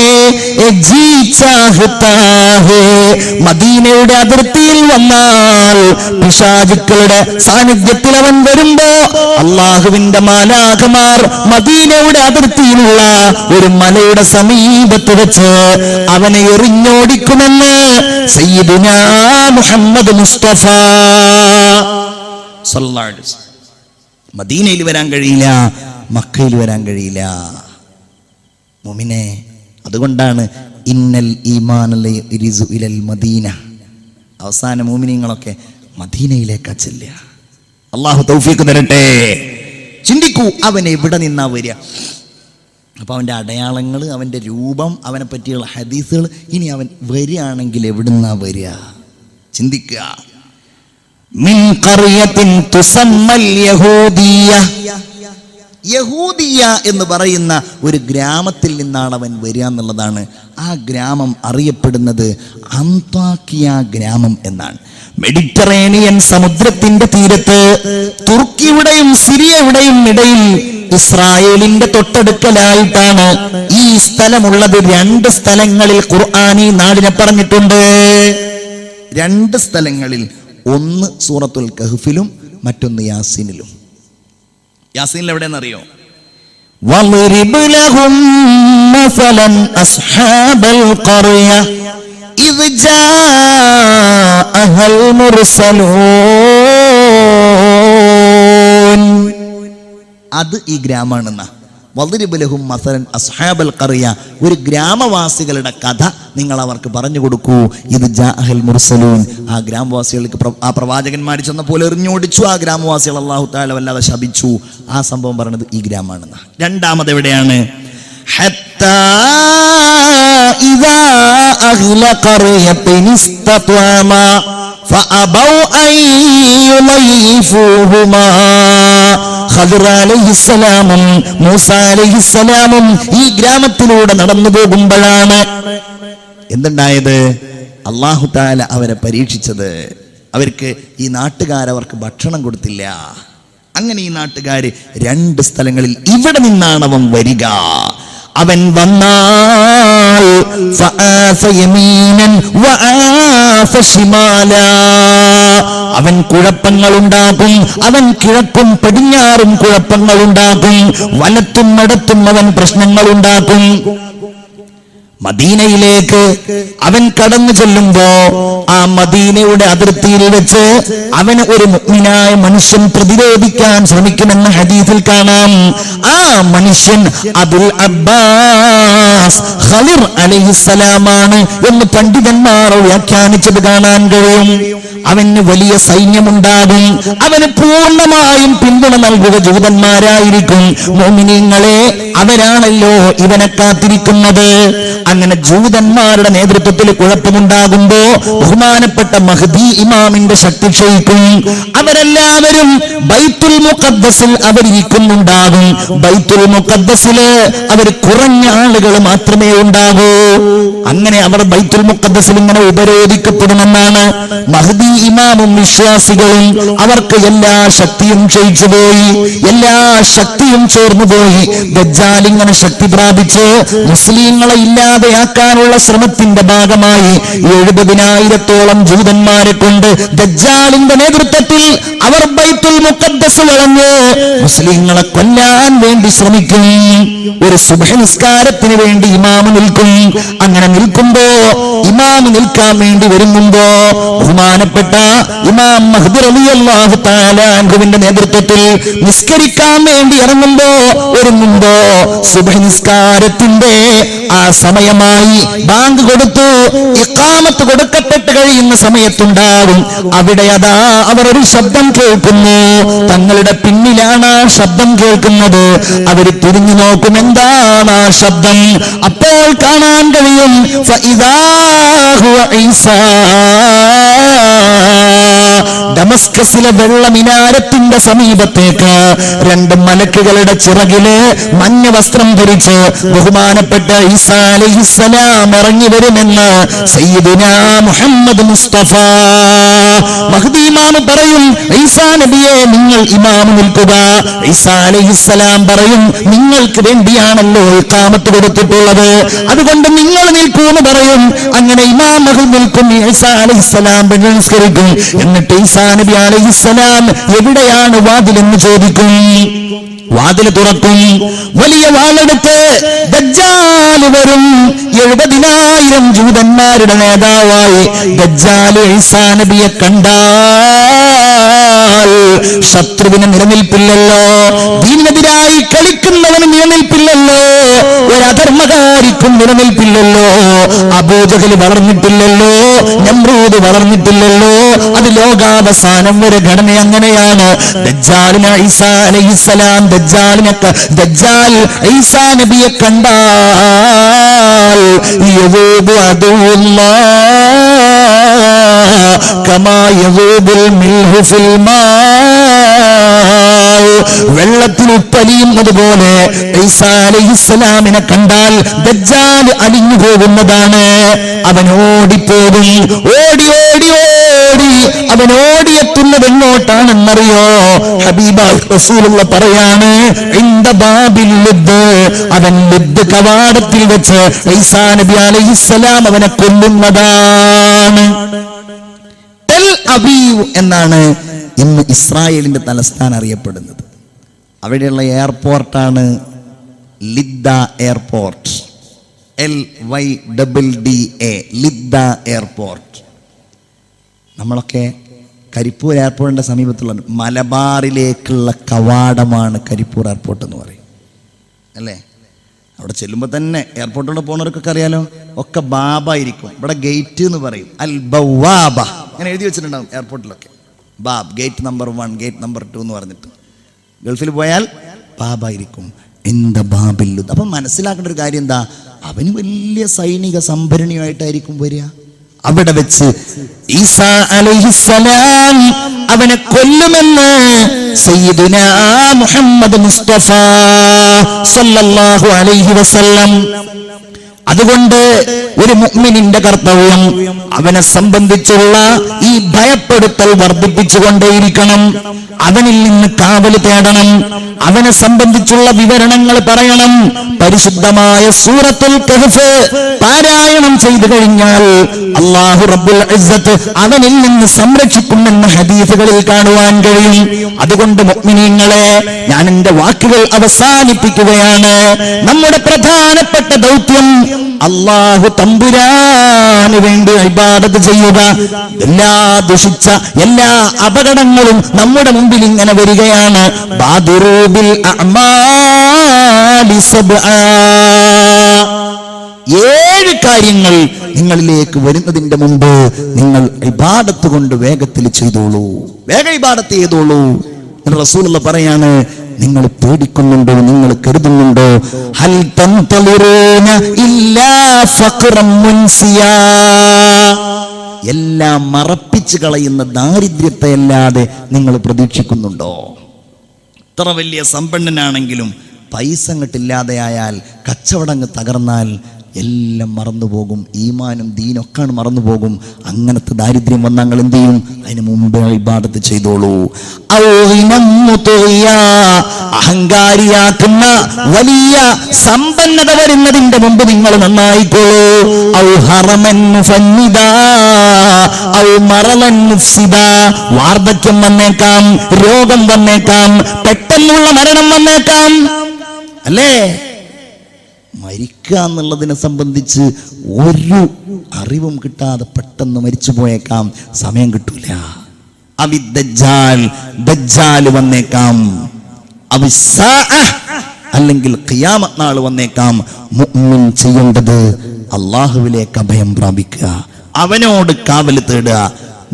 जी चाहता है. മദീനയുടെ അതിർത്തിയിൽ വന്നാൽ പിശാചുക്കളുടെ സാന്നിധ്യത്തിൽ അവൻ വരുമ്പോ അല്ലാഹുവിന്റെ മാലാഖമാർ മദീനയുടെ അതിർത്തിയിലുള്ള ഒരു മലയുടെ സമീപത്ത് വെച്ച് അവനെ എറിഞ്ഞോടിക്കുമെന്ന് സയ്യിദുനാ മുഹമ്മദ് മുസ്തഫ സല്ലല്ലാഹു അലൈഹി വസല്ലം. മദീനയിൽ വരാൻ കഴിയില്ല, മക്കയിൽ വരാൻ കഴിയില്ല. മുഅ്മിനേ, അതുകൊണ്ടാണ് ഇന്നൽ ഈമാന ലയരിസു ഇലൽ മദീന, അവസാന മുഅ്മിനീങ്ങളൊക്കെ മദീനയിലേക്കാ ചെല്ലുക. അല്ലാഹു തൗഫീഖ് തരട്ടെ. ചിന്തിക്കൂ, അവൻ എവിടെ നിന്നാ വരിക? അപ്പൊ അവന്റെ അടയാളങ്ങൾ, അവന്റെ രൂപം, അവനെ പറ്റിയുള്ള ഹദീസുകൾ, ഇനി അവൻ വരികയാണെങ്കിൽ എവിടുന്നാ വരിക? ചിന്തിക്കുക. മിൻ ഖറിയത്തിൻ തുസമ്മൽ യഹൂദിയ, യഹൂദിയ എന്ന് പറയുന്ന ഒരു ഗ്രാമത്തിൽ നിന്നാണ് അവൻ വരിക എന്നുള്ളതാണ്. ആ ഗ്രാമം അറിയപ്പെടുന്നത് അന്ത്വാക്കിയ ഗ്രാമം എന്നാണ്. മെഡിറ്ററേനിയൻ സമുദ്രത്തിന്റെ തീരത്ത് തുർക്കിയുടെയും സിറിയയുടെയും ഇടയിൽ ഇസ്രായേലിന്റെ തൊട്ടടുക്കലായിട്ടാണ് ഈ സ്ഥലമുള്ളത്. 2 സ്ഥലങ്ങളിൽ ഖുർആനി നാടിനെ പറഞ്ഞിട്ടുണ്ട്. 2 സ്ഥലങ്ങളിൽ, ഒന്ന് സൂറത്തുൽ കഹ്ഫിലും മറ്റൊന്ന് യാസീനിലും. യാസീനിൽ എവിടെയെന്നറിയോ? വളിരിബ് ലഹും മസലൻ അസ്ഹാബൽ ഖറിയ ഇദ് ജാഅഹൽ മുർസലൂൻ. അത് ഈ ഗ്രാമമാണെന്ന വളിരിബ് ലഹും മസലൻ അസ്ഹാബൽ ഖറിയ, ഒരു ഗ്രാമവാസികളുടെ കഥ നിങ്ങൾ അവർക്ക് പറഞ്ഞു കൊടുക്കൂ. ഇത് ജാഅഹൽ മുർസലൂൻ, ആ ഗ്രാമവാസികൾക്ക് ആ പ്രവാചകന്മാർ ചെന്നപ്പോൾ എറിഞ്ഞോടിച്ചു. ആ ഗ്രാമവാസികൾ അല്ലാഹു തആല വല്ലാതെ ശപിച്ചു. ആ സംഭവം പറയുന്നത് ഈ ഗ്രാമമാണെന്ന. രണ്ടാമത് എവിടെയാണ്? ഹത്താ ഇദാ അഹ്ല ഖറിയത്തിൻ ഇസ്തത്വമ ഫഅബൗ അൻ യുളൈഫൂഹുമാ. ഖദർ അലൈഹിസ്സലാമും മൂസ അലൈഹിസ്സലാമും ഈ ഗ്രാമത്തിലൂടെ നടന്നു പോകുമ്പോഴാണ് എന്തുണ്ടായത്? അല്ലാഹു തആല അവരെ പരീക്ഷിച്ചത്. അവർക്ക് ഈ നാട്ടുകാരവർക്ക് ഭക്ഷണം കൊടുത്തില്ല. അങ്ങനെ ഈ നാട്ടുകാര് 2 സ്ഥലങ്ങളിൽ ഇവിടെ നിന്നാണ് അവൻ വരിക. അവൻ വന്നാൽ അവൻ കുഴപ്പങ്ങളുണ്ടാക്കും. അവൻ കിഴക്കും പടിഞ്ഞാറും കുഴപ്പങ്ങളുണ്ടാക്കും. വലത്തും ഇടത്തും അവൻ പ്രശ്നങ്ങളുണ്ടാക്കും. മദീനയിലേക്ക് അവൻ കടന്നു ചെല്ലുമ്പോ ആ മദീനയുടെ അതിർത്തിയിൽ വെച്ച് അവന് ഒരു മുഅ്മിനായ മനുഷ്യൻ പ്രതിരോധിക്കാൻ ശ്രമിക്കുമെന്ന് ഹദീസിൽ കാണാം. ആ മനുഷ്യൻ അബുൽ അബ്ബാസ് ഖളിർ അലൈഹിസ്സലാമാണ് എന്ന് പണ്ഡിതന്മാർ വ്യാഖ്യാനിച്ചത് കാണാൻ കഴിയും. അവന് വലിയ സൈന്യമുണ്ടാകും. അവന് പൂർണ്ണമായും പിന്തുണ നൽകുക ജൂതന്മാരായിരിക്കും. മുഅ്മിനീങ്ങളെ, അവരാണല്ലോ ഇവനെ കാത്തിരിക്കുന്നത്. അങ്ങനെ ജൂതന്മാരുടെ നേതൃത്വത്തിൽ കുഴപ്പമുണ്ടാകുമ്പോ ബഹുമാനപ്പെട്ട മഹ്ദി ഇമാമിന്റെ ശക്തി ക്ഷയിക്കും. അവരെല്ലാവരും ബൈത്തുൽ മുഖദ്ദസിൽ അവരിയ്ക്കുന്നുണ്ടാകും. ബൈത്തുൽ മുഖദ്ദസില് അവർ കുറഞ്ഞ ആളുകൾ മാത്രമേ ഉണ്ടാകൂ. അങ്ങനെ അവർ ബൈത്തുൽ മുഖദ്ദസിൽ ഇങ്ങനെ ഉപരോധിക്കപ്പെടുമെന്നാണ്. മഹ്ദി ഇമാമും വിശ്വാസികളും അവർക്ക് എല്ലാ ശക്തിയും ക്ഷയിച്ചുപോയി, എല്ലാ ശക്തിയും ചോർന്നുപോയി. ദജ്ജാൽ ഇങ്ങനെ ശക്തി പ്രാപിച്ച് മുസ്ലിങ്ങളെ ഇല്ലാതെയാക്കാനുള്ള ശ്രമത്തിന്റെ ഭാഗമായി 70,000-ഓളം ജൂതന്മാരെ കൊണ്ട് ദജ്ജാലിന്റെ നേതൃത്വത്തിൽ അവർ ബൈത്തുൽ മുഖദ്ദസ് വളഞ്ഞ് മുസ്ലിങ്ങളെ കൊല്ലാൻ വേണ്ടി ശ്രമിക്കും. ഒരു സുബ്ഹ് നിസ്കാരത്തിന് വേണ്ടി ഇമാമ് നിൽക്കും. അങ്ങനെ നിൽക്കുമ്പോ ഇമാമ് നിൽക്കാൻ വേണ്ടി ഒരുങ്ങുമ്പോ ബഹുമാനപ്പെട്ട ഇമാം മഹ്ദി റളിയല്ലാഹു തആല അൻഹുവിന്റെ നേതൃത്വത്തിൽ നിസ്കരിക്കാൻ വേണ്ടി ഒരുങ്ങുമ്പോ സുബ്ഹ് നിസ്കാരത്തിന്റെ ആ സമയമായി ബാങ്ക് കൊടുത്തു, ഇഖാമത്ത് കൊടുക്കപ്പെട്ട് കഴിയുന്ന സമയത്തുണ്ടാകും. അവിടെ അതാ അവർ ഒരു ശബ്ദം കേൾക്കുന്നു. തങ്ങളുടെ പിന്നിലാണ് ആ ശബ്ദം കേൾക്കുന്നത്. അവർ തിരിഞ്ഞു നോക്കും, എന്താണ് ആ ശബ്ദം? അപ്പോൾ കാണാൻ കഴിയും ഫഇദാ ഹുവ ഈസാ. ഡമസ്കസിലെ വെള്ള മിനാരത്തിന്റെ സമീപത്തേക്ക് 2 മലക്കുകളുടെ ചിറകില് മഞ്ഞ വസ്ത്രം ധരിച്ച് ബഹുമാനപ്പെട്ട ഈസാ അലൈഹിസ്സലാം ഇറങ്ങി വരുമെന്ന് സയ്യിദുനാ മുഹമ്മദ് മുസ്തഫ. മഹ്ദി ഇമാം പറയും, ഈസാ നബിയെ നിങ്ങൾ ഇമാം നിൽക്കുക. ഈസാ അലൈഹിസ്സലാം പറയും, നിങ്ങൾക്ക് വേണ്ടിയാണല്ലോ ഇഖാമത്ത് കൊടുത്തിട്ടുള്ളത്, അതുകൊണ്ട് നിങ്ങൾ നിൽക്കൂ എന്ന് പറയും. അങ്ങനെ ഇമാം മഹ്ദി നിൽക്കും, ഈസാ അലൈഹിസ്സലാം നമസ്കരിക്കും. എന്നിട്ട് ഈസാ നബി അലൈഹിസ്സലാം എവിടെയാണ് വാതിലെന്ന് ചോദിക്കും. വാതിൽ തുറക്കും. വലിയ വാളെടുത്ത് ദജ്ജാൽ വരും. 70,000 ജൂതന്മാരുടെ നേതാവായി ദജ്ജാൽ ഈസാ നബിയെ കണ്ടാൽ ശത്രുവിന് നിലനിൽപ്പില്ലല്ലോ. ദീനിനെതിരായി കളിക്കുന്നവന് നിലനിൽപ്പില്ലല്ലോ. ഒരു അധർമ്മകാരിക്കും നിലനിൽപ്പില്ലല്ലോ. അബൂജഹൽ വളർന്നിട്ടില്ലല്ലോ, നമ്രൂദ് വളർന്നിട്ടില്ലല്ലോ. അത് ലോകാവസാനം വരെ ഘടന അങ്ങനെയാണ്. ദജ്ജാലിന് ഈസാ അലൈഹിസ്സലാം ദജ്ജാൽ ഈസാ നബിയെ കണ്ടാൽ യദൂബു അദുല്ലാഹ് കമാ യദൂബുൽ മിൽഹു ഫിൽ മാ. വെള്ളത്തിൽ ഉപ്പലിയുന്നത് പോലെ ഈസാ അലൈഹിസ്സലാമിനെ കണ്ടാൽ ദജ്ജാൽ അലിഞ്ഞു പോകുന്നതാണ്. അവൻ ഓടിപ്പോകും. ഓടി ഓടി ഓടി അവൻ ഓടിയെത്തുന്നത് എങ്ങോട്ടാണെന്നറിയോ? ഹബീബായ റസൂലുള്ള പറയാണ്, ഇൻദ ബാബിൽ ലുദ്. അവൻ ലുദ് കവാടത്തിൽ വെച്ച് ഈസാ നബി അലൈഹിസ്സലാം അവനെ കൊല്ലുന്നതാണ്. ടെൽ അവീവ് എന്നാണ് ഇന്ന് ഇസ്രായേലിന്റെ തലസ്ഥാനം അറിയപ്പെടുന്നത്. അവിടെയുള്ള എയർപോർട്ടാണ് Lydda airport. LYDDA Lydda airport. നമ്മളൊക്കെ കരിപ്പൂർ എയർപോർട്ടിന്റെ സമീപത്തുള്ള മലബാറിലേക്കുള്ള കവാടമാണ് കരിപ്പൂർ എയർപോർട്ട് എന്ന് പറയും, അല്ലേ? അവിടെ ചെല്ലുമ്പോൾ തന്നെ എയർപോർട്ടിലൂടെ പോകുന്നവർക്കൊക്കെ അറിയാലോ, ഒക്കെ ബാബ ആയിരിക്കും. ഇവിടെ ഗേറ്റ് എന്ന് പറയും, അൽ ബവാബ അങ്ങനെ എഴുതി വെച്ചിട്ടുണ്ടാവും എയർപോർട്ടിലൊക്കെ. ബാബ് ഗേറ്റ് നമ്പർ 1, ഗേറ്റ് നമ്പർ 2 എന്ന് പറഞ്ഞിട്ട്. ഗൾഫിൽ പോയാൽ ബാബായിരിക്കും. എന്താ ബാബില്ലു. അപ്പം മനസ്സിലാക്കേണ്ട ഒരു കാര്യം എന്താ? അവന് വലിയ സൈനിക സംഭരണിയായിട്ടായിരിക്കും വരിക. അവിടെ വെച്ച് ഈസാ അലൈഹിസ്സലാം അവനെ കൊല്ലുമെന്ന് സയ്യിദുനാ മുഹമ്മദ് മുസ്തഫ സല്ലല്ലാഹു അലൈഹി വസല്ലം. അതുകൊണ്ട് ഒരു മുഅ്മിനിന്റെ കർത്തവ്യം അവനെ സംബന്ധിച്ചുള്ള ഈ ഭയപ്പെടുത്തൽ വർദ്ധിപ്പിച്ചുകൊണ്ടേയിരിക്കണം. അവനിൽ നിന്ന് കാവൽ തേടണം. അവനെ സംബന്ധിച്ചുള്ള വിവരണങ്ങൾ പറയണം. പരിശുദ്ധമായ സൂറത്തുൽ കഹ്ഫ് പാരായണം ചെയ്തു കഴിഞ്ഞാൽ അല്ലാഹു റബ്ബുൽ ഇസ്സത്ത് അവനിൽ നിന്ന് സംരക്ഷിക്കുമെന്ന് ഹദീസുകളിൽ കാണുവാൻ കഴിയും. അതുകൊണ്ട് മുഅ്മിനീങ്ങളെ, ഞാൻ എന്റെ വാക്കുകൾ അവസാനിപ്പിക്കുകയാണ്. നമ്മുടെ പ്രധാനപ്പെട്ട ദൗത്യം അല്ലാഹു തമ്പുരാന് വേണ്ടി ഇബാദത്ത് ചെയ്യുക. എല്ലാ ദുഷിച്ച എല്ലാ അപകടങ്ങളും നമ്മുടെ മുമ്പിൽ ഇങ്ങനെ വരികയാണ്. ബാദിറൂ ബിൽ അഅമാലി സബ്ആ. 7 കാര്യങ്ങൾ നിങ്ങളിലേക്ക് വരുന്നതിന്റെ മുമ്പ് നിങ്ങൾ ഇബാദത്ത് കൊണ്ട് വേഗത്തിൽ ചെയ്തോളൂ, വേഗം ഇബാദത്ത് ചെയ്തോളൂ. റസൂലുള്ള പറയാണ്, നിങ്ങൾ പേടിക്കുന്നുണ്ടോ, നിങ്ങൾ കരുതുന്നുണ്ടോ? ഹൽ തൻതളിറൂന ഇല്ലാ ഫഖറൻ മുൻസിയാ. എല്ലാം മറപ്പിച്ചു കളയുന്ന ദാരിദ്ര്യത്തെ അല്ലാതെ നിങ്ങൾ പ്രതീക്ഷിക്കുന്നുണ്ടോ? എത്ര വലിയ സമ്പന്നനാണെങ്കിലും പൈസ അങ്ങട്ടില്ലാതെയായാൽ, കച്ചവടങ്ങ് തകർന്നാൽ എല്ലാം മറന്നുപോകും. ഈമാനും ദീനൊക്കെ മറന്നുപോകും. അങ്ങനത്തെ ദാരിദ്ര്യം വന്നാൽ നിങ്ങൾ എന്ത് ചെയ്യും? അതിന് മുമ്പ് ഇബാദത്ത് ചെയ്തോളൂ. അഹങ്കാരിയാക്കുന്ന വലിയ സമ്പന്നത വരുന്നതിന്റെ മുമ്പ് നിങ്ങൾ നന്നായിക്കോളൂ. വാർദ്ധക്യം വന്നേക്കാം, രോഗം വന്നേക്കാം, പെട്ടെന്നുള്ള മരണം വന്നേക്കാം. അല്ലേ? മരിക്കുക എന്നുള്ളതിനെ സംബന്ധിച്ച് ഒരു അറിവും കിട്ടാതെ പെട്ടെന്ന് മരിച്ചു പോയേക്കാം. സമയം കിട്ടൂല. ദജ്ജാൽ വന്നേക്കാം, അല്ലെങ്കിൽ ഖിയാമത്ത് നാൾ വന്നേക്കാം. മുഅ്മിൻ ചെയ്യേണ്ടത് അല്ലാഹുവിലേക്ക് അഭയം പ്രാപിക്കുക, അവനോട് കാവൽ തേടുക.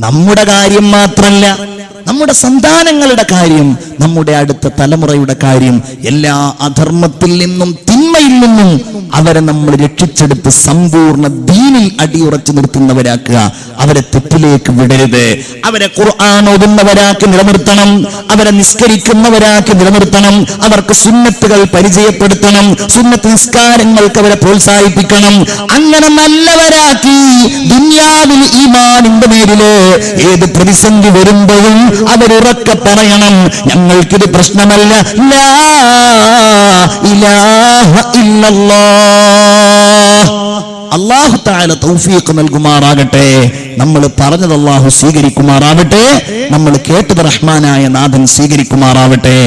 നമ്മുടെ കാര്യം മാത്രമല്ല, നമ്മുടെ സന്താനങ്ങളുടെ കാര്യം, നമ്മുടെ അടുത്ത തലമുറയുടെ കാര്യം, എല്ലാ അധർമ്മത്തിൽ നിന്നും തിന്മയിൽ നിന്നും അവരെ നമ്മൾ രക്ഷിച്ചെടുത്ത് സമ്പൂർണ്ണ ദീനിൽ അടിയുറച്ചു നിർത്തുന്നവരാക്കുക. അവരെ തെറ്റിലേക്ക് വിടരുത്. അവരെ ഖുർആൻ ഓതുന്നവരാക്കി നിലനിർത്തണം. അവരെ നിസ്കരിക്കുന്നവരാക്കി നിലനിർത്തണം. അവർക്ക് സുന്നത്തുകൾ പരിചയപ്പെടുത്തണം. സുന്നത്ത് നിസ്കാരങ്ങൾക്ക് അവരെ പ്രോത്സാഹിപ്പിക്കണം. അങ്ങനെ നല്ലവരാക്കി ദുനിയാവിൽ ഈമാനിന്റെ മേലില് ഏത് പ്രതിസന്ധി വരുമ്പോഴും അവരുറക്കെ പറയണം, ഞങ്ങൾക്കിത് പ്രശ്നമല്ല, ലാ ഇലാഹ ഇല്ലല്ലാഹ്. അല്ലാഹു തആല തൗഫീഖ് നൽകുമാറാകട്ടെ. നമ്മൾ പറഞ്ഞത് അല്ലാഹു സ്വീകരിക്കുമാറാവട്ടെ. നമ്മൾ കേട്ടത് റഹ്മാനായ നാഥൻ സ്വീകരിക്കുമാറാവട്ടെ.